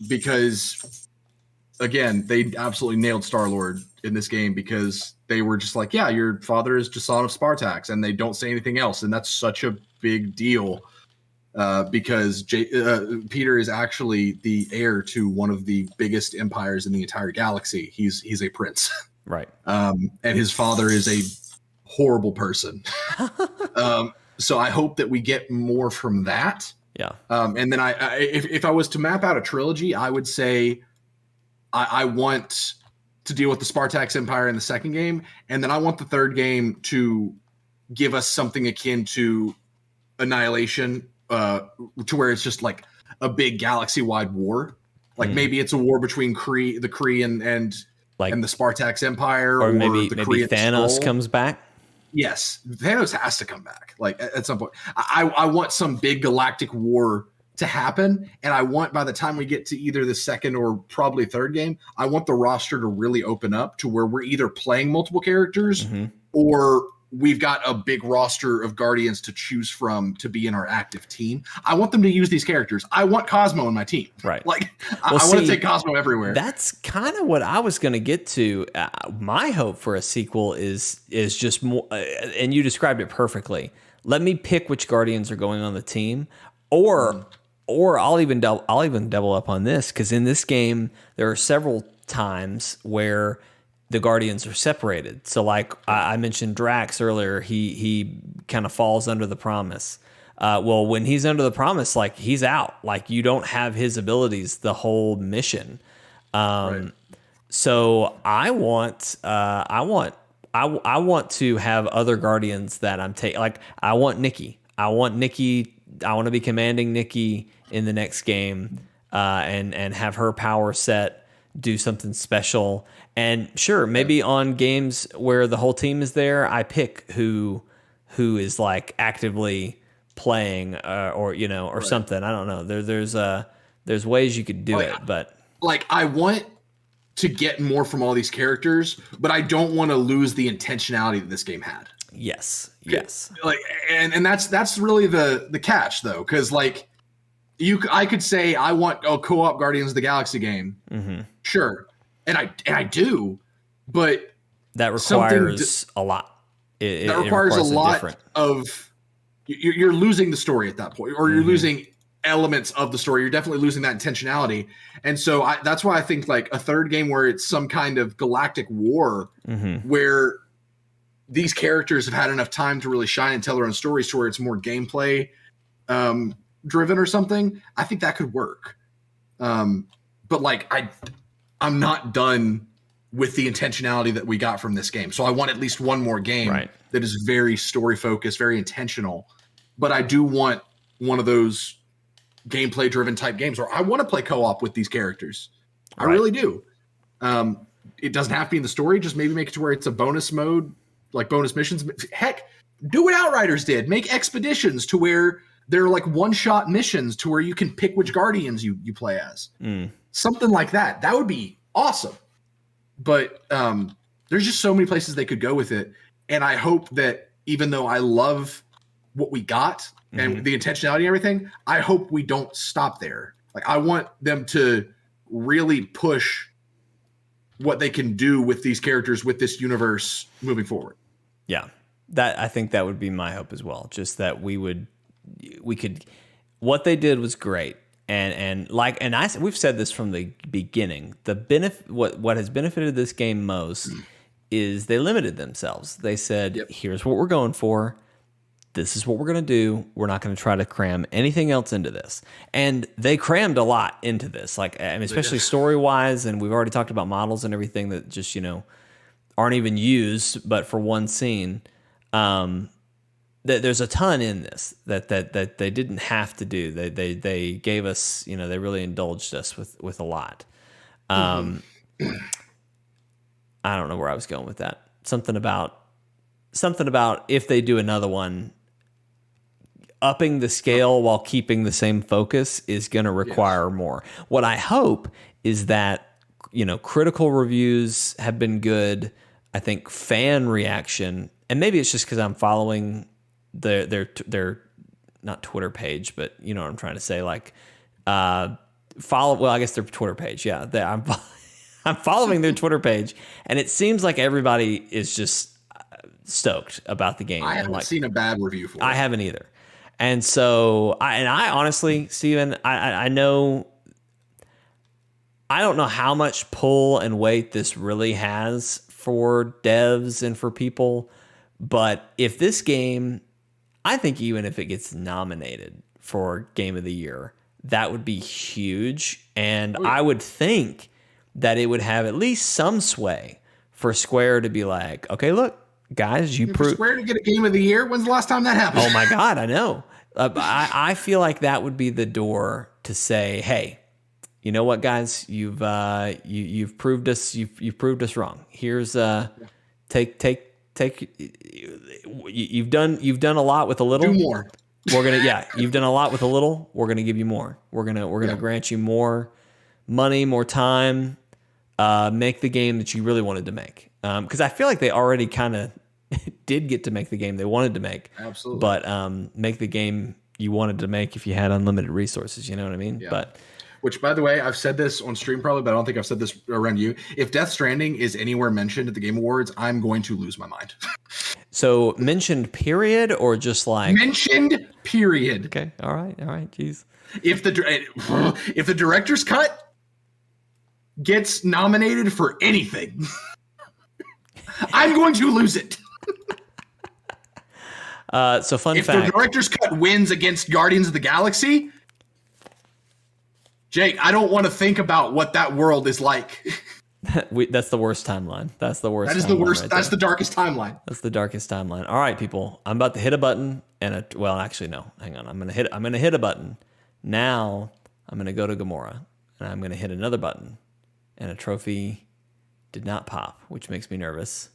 [SPEAKER 1] Because again, they absolutely nailed Star-Lord in this game because they were just like, yeah, your father is Jason of Spartax, and they don't say anything else. And that's such a big deal because Peter is actually the heir to one of the biggest empires in the entire galaxy. He's a prince.
[SPEAKER 2] Right.
[SPEAKER 1] And his father is a horrible person. So I hope that we get more from that.
[SPEAKER 2] Yeah.
[SPEAKER 1] And then if I was to map out a trilogy, I would say I want to deal with the Spartax Empire in the second game, and then I want the third game to give us something akin to Annihilation, to where it's just like a big galaxy-wide war. Like maybe it's a war between the Kree and the Spartax Empire,
[SPEAKER 2] or maybe Thanos comes back.
[SPEAKER 1] Yes, Thanos has to come back. Like at some point, I want some big galactic war to happen, and I want by the time we get to either the second or probably third game, I want the roster to really open up to where we're either playing multiple characters or we've got a big roster of Guardians to choose from to be in our active team. I want them to use these characters. I want Cosmo in my team.
[SPEAKER 2] Right.
[SPEAKER 1] Like I want to take Cosmo everywhere.
[SPEAKER 2] That's kind of what I was going to get to. My hope for a sequel is just more, and you described it perfectly. Let me pick which Guardians are going on the team, or I'll even double up on this, because in this game there are several times where the Guardians are separated. So like I mentioned Drax earlier, he kind of falls under the promise. Well, when he's under the promise, like he's out. Like you don't have his abilities the whole mission.
[SPEAKER 1] Right.
[SPEAKER 2] So I want to have other Guardians that I'm taking. Like I want Nikki. I want to be commanding Nikki in the next game, and have her power set, do something special. And sure, maybe on games where the whole team is there, I pick who is like actively playing, or something. I don't know. There's ways you could do it, but
[SPEAKER 1] like I want to get more from all these characters, but I don't want to lose the intentionality that this game had.
[SPEAKER 2] Yes.
[SPEAKER 1] Like, and that's really the catch though, because like I could say I want a co-op Guardians of the Galaxy game, sure, and I do, but
[SPEAKER 2] that requires a lot.
[SPEAKER 1] That requires a lot of you're losing the story at that point, or you're losing elements of the story. You're definitely losing that intentionality, and so that's why I think like a third game where it's some kind of galactic war, where these characters have had enough time to really shine and tell their own stories to where it's more gameplay driven or something. I think that could work. But like I'm not done with the intentionality that we got from this game. So I want at least one more game that is very story focused, very intentional. But I do want one of those gameplay driven type games where I want to play co-op with these characters. I really do. It doesn't have to be in the story. Just maybe make it to where it's a bonus mode, like bonus missions. Heck, do what Outriders did. Make expeditions to where they're like one-shot missions to where you can pick which Guardians you play as. Something like that. That would be awesome. But there's just so many places they could go with it. And I hope that even though I love what we got and the intentionality and everything, I hope we don't stop there. Like I want them to really push what they can do with these characters, with this universe moving forward.
[SPEAKER 2] Yeah. I think that would be my hope as well. Just that we could, what they did was great. We've said this from the beginning. What has benefited this game most is they limited themselves. They said, here's what we're going for. this is what we're going to do. We're not going to try to cram anything else into this. And they crammed a lot into this, like, and especially story-wise, and we've already talked about models and everything that just, aren't even used, but for one scene. There's a ton in this that they didn't have to do. They gave us, they really indulged us with a lot. I don't know where I was going with that. Something about if they do another one, upping the scale while keeping the same focus is going to require more. What I hope is that, critical reviews have been good. I think fan reaction, and maybe it's just because I'm following their not Twitter page, but you know what I'm trying to say, like follow. Well, I guess their Twitter page. Yeah, I'm following their Twitter page, and it seems like everybody is just stoked about the game.
[SPEAKER 1] I haven't seen a bad review for it.
[SPEAKER 2] I haven't either. And so, I honestly, Steven, I know, I don't know how much pull and weight this really has for devs and for people, but if this game, I think even if it gets nominated for Game of the Year, that would be huge. And I would think that it would have at least some sway for Square to be like, okay, look, guys, you proved
[SPEAKER 1] Square to get a Game of the Year. When's the last time that happened?
[SPEAKER 2] Oh my God, I know. I feel like that would be the door to say, hey, you know what, guys, you've proved us wrong. Here's take. You've done a lot with a little.
[SPEAKER 1] Do more.
[SPEAKER 2] You've done a lot with a little. We're gonna give you more. We're gonna grant you more money, more time. Make the game that you really wanted to make. Because I feel like they already kind of did get to make the game they wanted to make.
[SPEAKER 1] Absolutely.
[SPEAKER 2] But make the game you wanted to make if you had unlimited resources. You know what I mean?
[SPEAKER 1] Yeah.
[SPEAKER 2] But
[SPEAKER 1] which, by the way, I've said this on stream probably, but I don't think I've said this around you. If Death Stranding is anywhere mentioned at the Game Awards, I'm going to lose my mind.
[SPEAKER 2] So mentioned period or just like
[SPEAKER 1] mentioned period?
[SPEAKER 2] Okay. All right. Jeez.
[SPEAKER 1] If the director's cut gets nominated for anything, I'm going to lose it.
[SPEAKER 2] So fun
[SPEAKER 1] if
[SPEAKER 2] fact.
[SPEAKER 1] If the director's cut wins against Guardians of the Galaxy, Jake, I don't want to think about what that world is like.
[SPEAKER 2] That's the worst timeline. That's the worst.
[SPEAKER 1] That is the worst. That's the darkest timeline.
[SPEAKER 2] That's the darkest timeline. All right, people. I'm about to hit a button well, actually, no. Hang on. I'm gonna hit a button. Now I'm gonna go to Gamora and I'm gonna hit another button, and a trophy did not pop, which makes me nervous.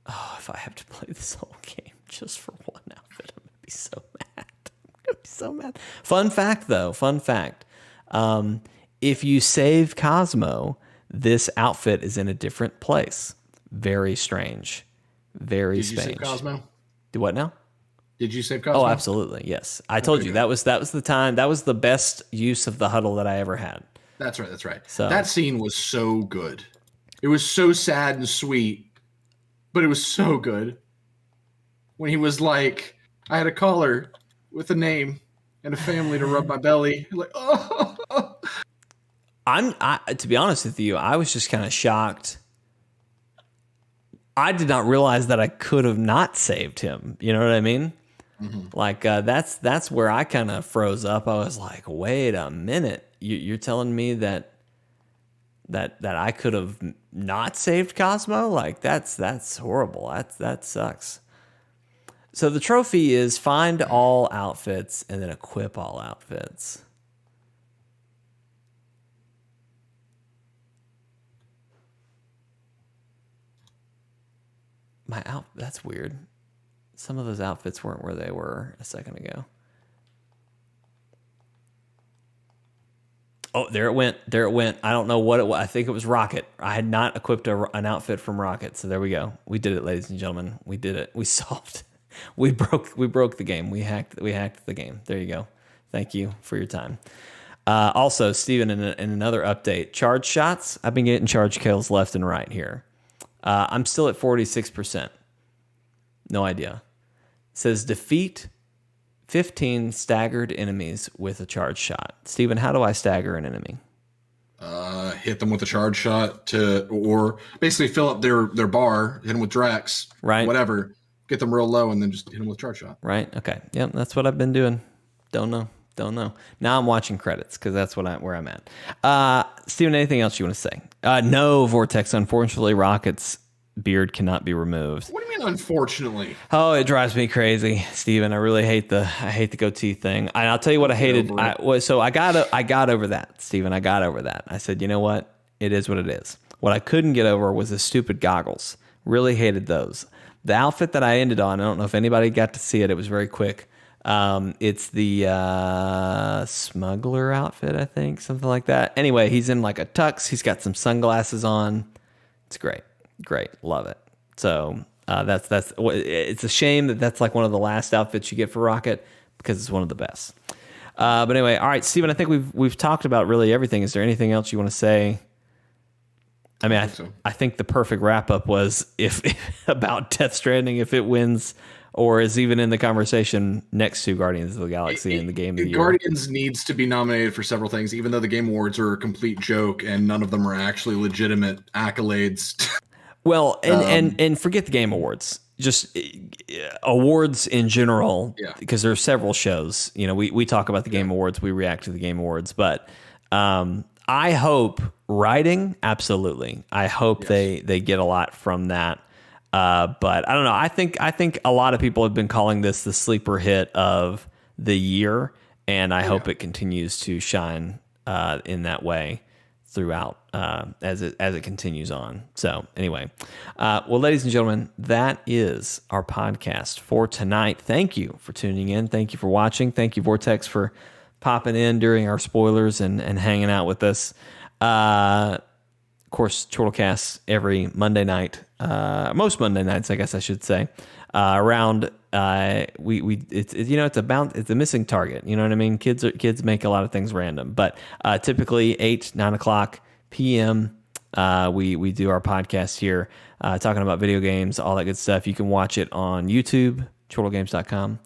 [SPEAKER 2] Oh, if I have to play this whole game just for one outfit, I'm gonna be so mad. Fun fact, though. If you save Cosmo, this outfit is in a different place. Very strange. Very strange.
[SPEAKER 1] Did you save Cosmo?
[SPEAKER 2] Do what now?
[SPEAKER 1] Did you save Cosmo?
[SPEAKER 2] Oh, absolutely. Yes. I told you that was the time. That was the best use of the huddle that I ever had.
[SPEAKER 1] That's right. So that scene was so good. It was so sad and sweet, but it was so good. When he was like, I had a collar with a name and a family to rub my belly. Like, oh.
[SPEAKER 2] To be honest with you, I was just kind of shocked. I did not realize that I could have not saved him. You know what I mean? Mm-hmm. Like that's where I kind of froze up. I was like, wait a minute, you're telling me that I could have not saved Cosmo? Like that's horrible. That sucks. So the trophy is find all outfits and then equip all outfits. That's weird. Some of those outfits weren't where they were a second ago. Oh, there it went. I don't know what it was. I think it was Rocket. I had not equipped an outfit from Rocket. So there we go. We did it, ladies and gentlemen. We did it. We solved. We broke the game. We hacked the game. There you go. Thank you for your time. Also, Steven, in another update, charge shots. I've been getting charge kills left and right here. I'm still at 46%. No idea. It says defeat 15 staggered enemies with a charge shot. Steven, how do I stagger an enemy?
[SPEAKER 1] hit them with a charge shot or basically fill up their bar, hit them with Drax,
[SPEAKER 2] right?
[SPEAKER 1] Whatever, get them real low, and then just hit them with a charge shot.
[SPEAKER 2] Right. Okay. Yep. That's what I've been doing. Don't know. Now I'm watching credits because that's where I'm at. Steven, anything else you want to say? No, Vortex. Unfortunately, Rocket's beard cannot be removed.
[SPEAKER 1] What do you mean, unfortunately?
[SPEAKER 2] Oh, it drives me crazy, Steven. I really hate the goatee thing. And I'll tell you what I hated. I got over that, Steven. I got over that. I said, you know what? It is what it is. What I couldn't get over was the stupid goggles. Really hated those. The outfit that I ended on, I don't know if anybody got to see it. It was very quick. It's the smuggler outfit, I think, something like that. Anyway, he's in like a tux. He's got some sunglasses on. It's great, love it. So that's it's a shame that's like one of the last outfits you get for Rocket because it's one of the best. But anyway, all right, Steven, I think we've talked about really everything. Is there anything else you want to say? I mean, I think the perfect wrap up was if about Death Stranding, if it wins or is even in the conversation next to Guardians of the Galaxy in the game of the year.
[SPEAKER 1] Guardians needs to be nominated for several things, even though the Game Awards are a complete joke and none of them are actually legitimate accolades.
[SPEAKER 2] Well, and forget the Game Awards, just awards in general, because there are several shows. You know, we talk about the Game Awards, we react to the Game Awards, but I hope writing, absolutely. I hope they get a lot from that. But I don't know. I think a lot of people have been calling this the sleeper hit of the year, and I hope it continues to shine in that way throughout as it continues on. So anyway, well, ladies and gentlemen, that is our podcast for tonight. Thank you for tuning in. Thank you for watching. Thank you, Vortex, for popping in during our spoilers and hanging out with us. Of course, Chortlecast every Monday night, most Monday nights, I guess I should say, around it's a missing target. You know what I mean? Kids make a lot of things random, but typically 9 o'clock p.m. We do our podcast here, talking about video games, all that good stuff. You can watch it on YouTube, chortlegames.com,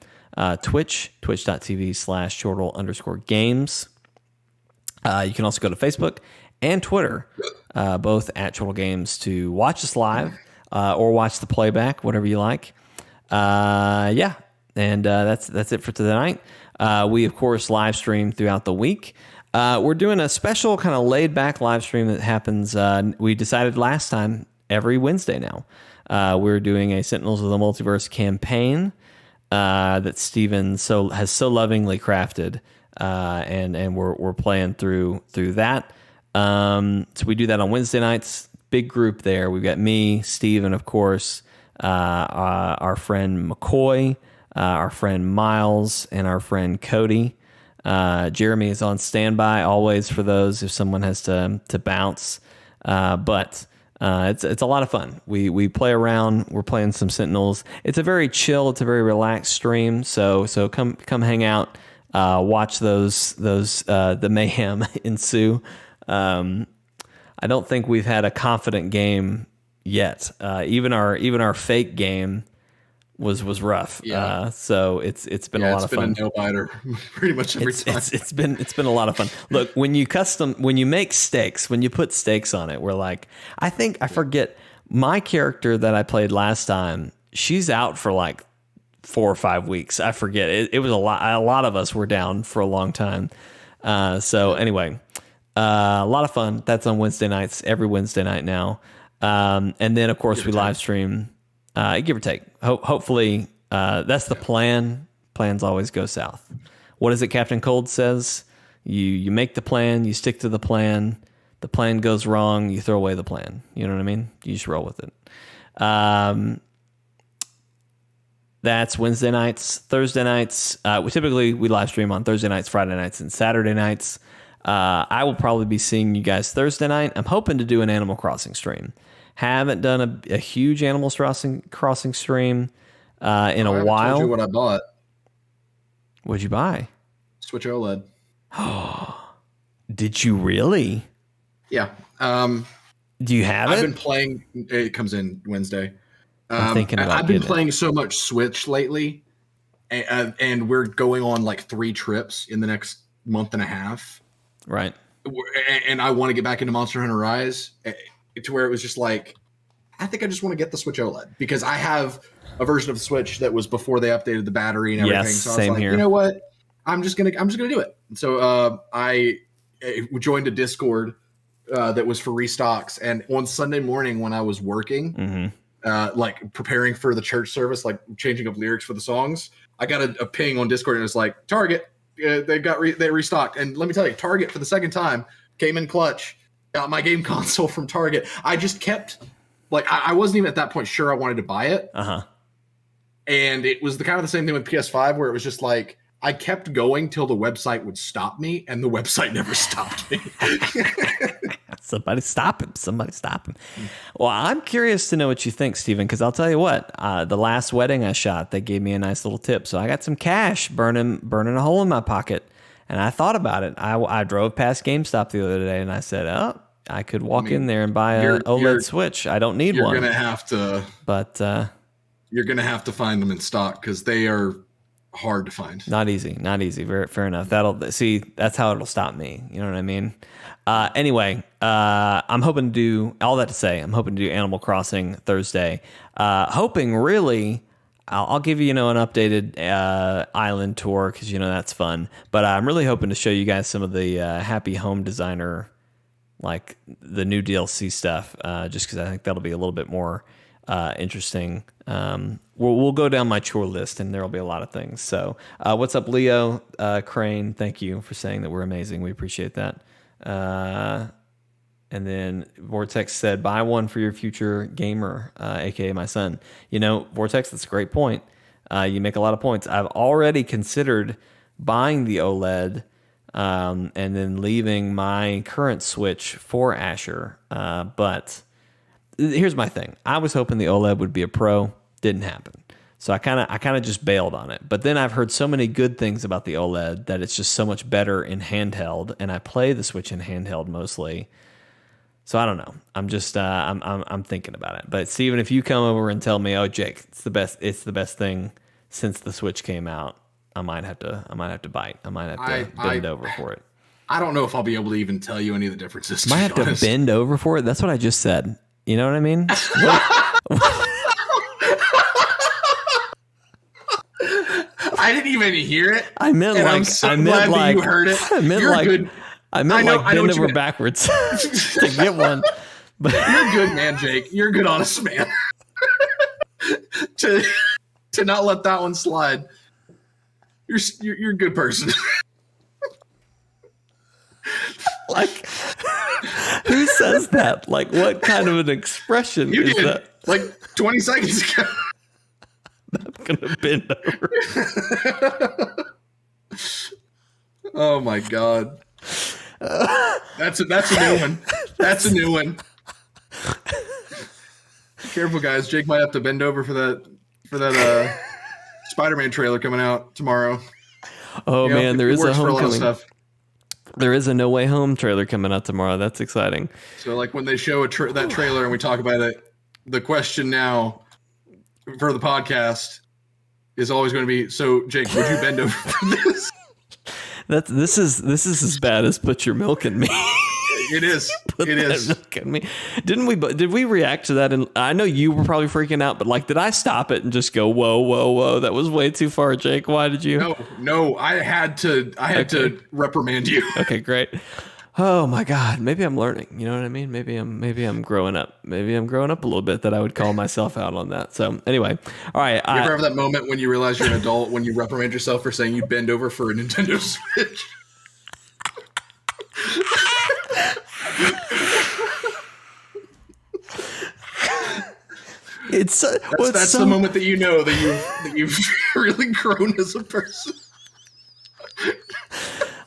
[SPEAKER 2] twitch.tv/chortle_games. You can also go to Facebook and Twitter, both at Chortle Games, to watch us live or watch the playback, whatever you like. And that's it for tonight. We, of course, live stream throughout the week. We're doing a special kind of laid-back live stream that happens, we decided last time, every Wednesday now. We're doing a Sentinels of the Multiverse campaign that Steven has so lovingly crafted, and we're playing through that. So we do that on Wednesday nights. Big group there. We've got me, Steven, of course, our friend McCoy, our friend Miles, and our friend Cody. Jeremy is on standby always for those if someone has to bounce. But it's a lot of fun. We play around. We're playing some Sentinels. It's a very chill. It's a very relaxed stream. So come hang out. Watch the mayhem ensue. I don't think we've had a confident game yet. Even our fake game was rough. Yeah. So it's been a lot of fun.
[SPEAKER 1] It's been a nail biter pretty much every time.
[SPEAKER 2] It's been a lot of fun. Look, when you make stakes, when you put stakes on it, we're like, I forget my character that I played last time. She's out for like 4 or 5 weeks. I forget. It was a lot. A lot of us were down for a long time. Anyway, a lot of fun. That's on Wednesday nights, every Wednesday night now. And then of course we live stream, give or take. Hopefully, that's the plan. Plans always go south. What is it Captain Cold says? You make the plan, you stick to the plan. The plan goes wrong, you throw away the plan. You know what I mean? You just roll with it. That's Wednesday nights. Thursday nights, we live stream on Thursday nights, Friday nights, and Saturday nights. I will probably be seeing you guys Thursday night. I'm hoping to do an Animal Crossing stream. Haven't done a huge Animal Crossing stream in a while. I told
[SPEAKER 1] you what I bought.
[SPEAKER 2] What'd you buy?
[SPEAKER 1] Switch OLED.
[SPEAKER 2] Did you really?
[SPEAKER 1] Yeah.
[SPEAKER 2] Do you have it?
[SPEAKER 1] I've been playing. It comes in Wednesday.
[SPEAKER 2] I'm thinking about
[SPEAKER 1] I've been playing so much Switch lately, and we're going on like 3 trips in the next month and a half.
[SPEAKER 2] Right.
[SPEAKER 1] and I want to get back into Monster Hunter Rise to where it was just like, I think I just want to get the Switch OLED because I have a version of the Switch that was before they updated the battery and everything.
[SPEAKER 2] Yes,
[SPEAKER 1] so I was
[SPEAKER 2] same
[SPEAKER 1] like,
[SPEAKER 2] here.
[SPEAKER 1] you know what? I'm just gonna do it. So I joined a Discord that was for restocks, and on Sunday morning when I was working, like preparing for the church service, like changing up lyrics for the songs, I got a ping on Discord and it was like, Target, they restocked. And let me tell you, Target for the second time came in clutch, got my game console from Target. I just kept, like, I wasn't even at that point sure I wanted to buy it. And it was the kind of the same thing with PS5 where it was just like, I kept going till the website would stop me, and the website never stopped me.
[SPEAKER 2] Somebody stop him. Somebody stop him. Well, I'm curious to know what you think, Steven, because I'll tell you what, the last wedding I shot, they gave me a nice little tip. So I got some cash burning a hole in my pocket, and I thought about it. I drove past GameStop the other day, and I said, oh, I could walk in there and buy an OLED Switch. I don't need one.
[SPEAKER 1] You're going to have to. But you're going to have to find them in stock because they are hard to find.
[SPEAKER 2] Not easy. Very fair enough. That's how it'll stop me. You know what I mean? Anyway, I'm hoping to do all that to say. I'm hoping to do Animal Crossing Thursday. Hoping really, I'll give you, an updated island tour because that's fun. But I'm really hoping to show you guys some of the Happy Home Designer, like the new DLC stuff, just because I think that'll be a little bit more interesting. We'll go down my chore list and there'll be a lot of things. So what's up, Leo Crane? Thank you for saying that we're amazing. We appreciate that. And then Vortex said, buy one for your future gamer, aka my son. Vortex, that's a great point. You make a lot of points. I've already considered buying the OLED and then leaving my current Switch for Asher. But here's my thing. I was hoping the OLED would be a Pro. Didn't happen. So I kind of just bailed on it. But then I've heard so many good things about the OLED that it's just so much better in handheld, and I play the Switch in handheld mostly. So I don't know. I'm just I'm thinking about it. But Steven, if you come over and tell me, "Oh, Jake, it's the best thing since the Switch came out," I might have to bite. I might have to bend over for it.
[SPEAKER 1] I don't know if I'll be able to even tell you any of the differences.
[SPEAKER 2] Might have to bend over for it. That's what I just said. You know what I mean?
[SPEAKER 1] I didn't even hear it.
[SPEAKER 2] I meant
[SPEAKER 1] and
[SPEAKER 2] like
[SPEAKER 1] I'm so
[SPEAKER 2] I
[SPEAKER 1] glad
[SPEAKER 2] meant
[SPEAKER 1] that
[SPEAKER 2] like
[SPEAKER 1] you heard it.
[SPEAKER 2] I meant
[SPEAKER 1] You're
[SPEAKER 2] like
[SPEAKER 1] good.
[SPEAKER 2] I meant like bend over backwards to get one. But
[SPEAKER 1] you're good, man, Jake. You're a good, honest man. to not let that one slide. You're a good person.
[SPEAKER 2] Like, who says that? Like, what kind of an expression is that?
[SPEAKER 1] Like 20 seconds ago.
[SPEAKER 2] I'm gonna bend over.
[SPEAKER 1] Oh my god. That's a new one. That's a new one. Careful, guys. Jake might have to bend over for that Spider-Man trailer coming out tomorrow.
[SPEAKER 2] Oh man, there is a homecoming. There is a No Way Home trailer coming out tomorrow. That's exciting.
[SPEAKER 1] So, like when they show that trailer and we talk about it, the question now for the podcast is always going to be, so Jake, would you bend over for this?
[SPEAKER 2] This is as bad as put your milk in me.
[SPEAKER 1] It is. It is.
[SPEAKER 2] Milk in me. Did we react to that? And I know you were probably freaking out, but like, did I stop it and just go, whoa, that was way too far, Jake? Why did you?
[SPEAKER 1] No, I had to reprimand you.
[SPEAKER 2] Okay, great. Oh my God, maybe I'm learning. You know what I mean? Maybe I'm growing up. Maybe I'm growing up a little bit that I would call myself out on that. So anyway, all right.
[SPEAKER 1] You ever have that moment when you realize you're an adult when you reprimand yourself for saying you bend over for a Nintendo Switch? That's the moment that you know that you've really grown as a person.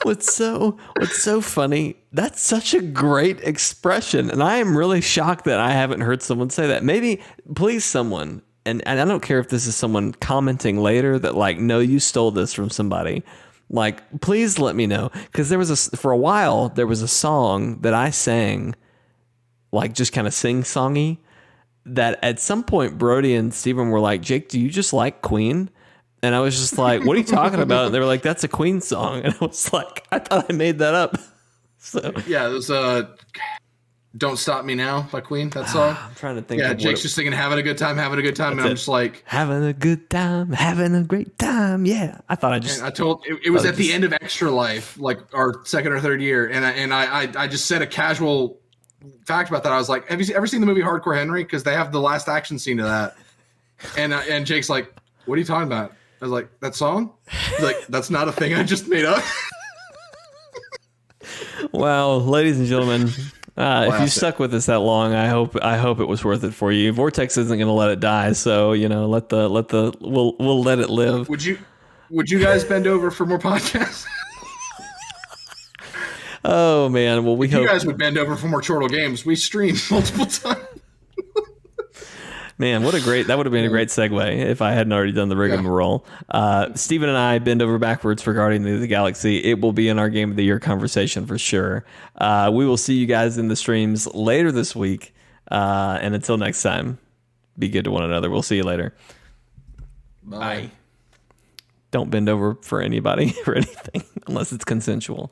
[SPEAKER 2] What's so funny? That's such a great expression, and I am really shocked that I haven't heard someone say that. Maybe, please, someone, and I don't care if this is someone commenting later that like, no, you stole this from somebody. Like, please let me know, because for a while there was a song that I sang, like just kind of sing-songy, that at some point Brody and Steven were like, Jake, do you just like Queen? And I was just like, what are you talking about? And they were like, that's a Queen song. And I was like, I thought I made that up. So
[SPEAKER 1] yeah, it was "Don't Stop Me Now" by Queen. That song.
[SPEAKER 2] I'm trying to think.
[SPEAKER 1] Yeah, Jake's just singing "Having a Good Time, Having a Good Time," and I'm just like
[SPEAKER 2] having a good time, having a great time. Yeah, I thought
[SPEAKER 1] it was at the end of Extra Life, like our second or third year, and I just said a casual fact about that. I was like, "Have you ever seen the movie Hardcore Henry?" Because they have the last action scene of that, and Jake's like, "What are you talking about?" I was like, "That song?" He's like, "That's not a thing I just made up."
[SPEAKER 2] Well, ladies and gentlemen, if you stuck with us that long, I hope it was worth it for you. Vortex isn't going to let it die, so we'll let it live.
[SPEAKER 1] Would you guys bend over for more podcasts?
[SPEAKER 2] Oh man, well
[SPEAKER 1] if you guys would bend over for more Chortle games. We stream multiple times.
[SPEAKER 2] Man, that would have been a great segue if I hadn't already done the rigmarole. Steven and I bend over backwards for Guardians of the Galaxy. It will be in our Game of the Year conversation for sure. We will see you guys in the streams later this week. And until next time, be good to one another. We'll see you later.
[SPEAKER 1] Bye.
[SPEAKER 2] Don't bend over for anybody or anything unless it's consensual.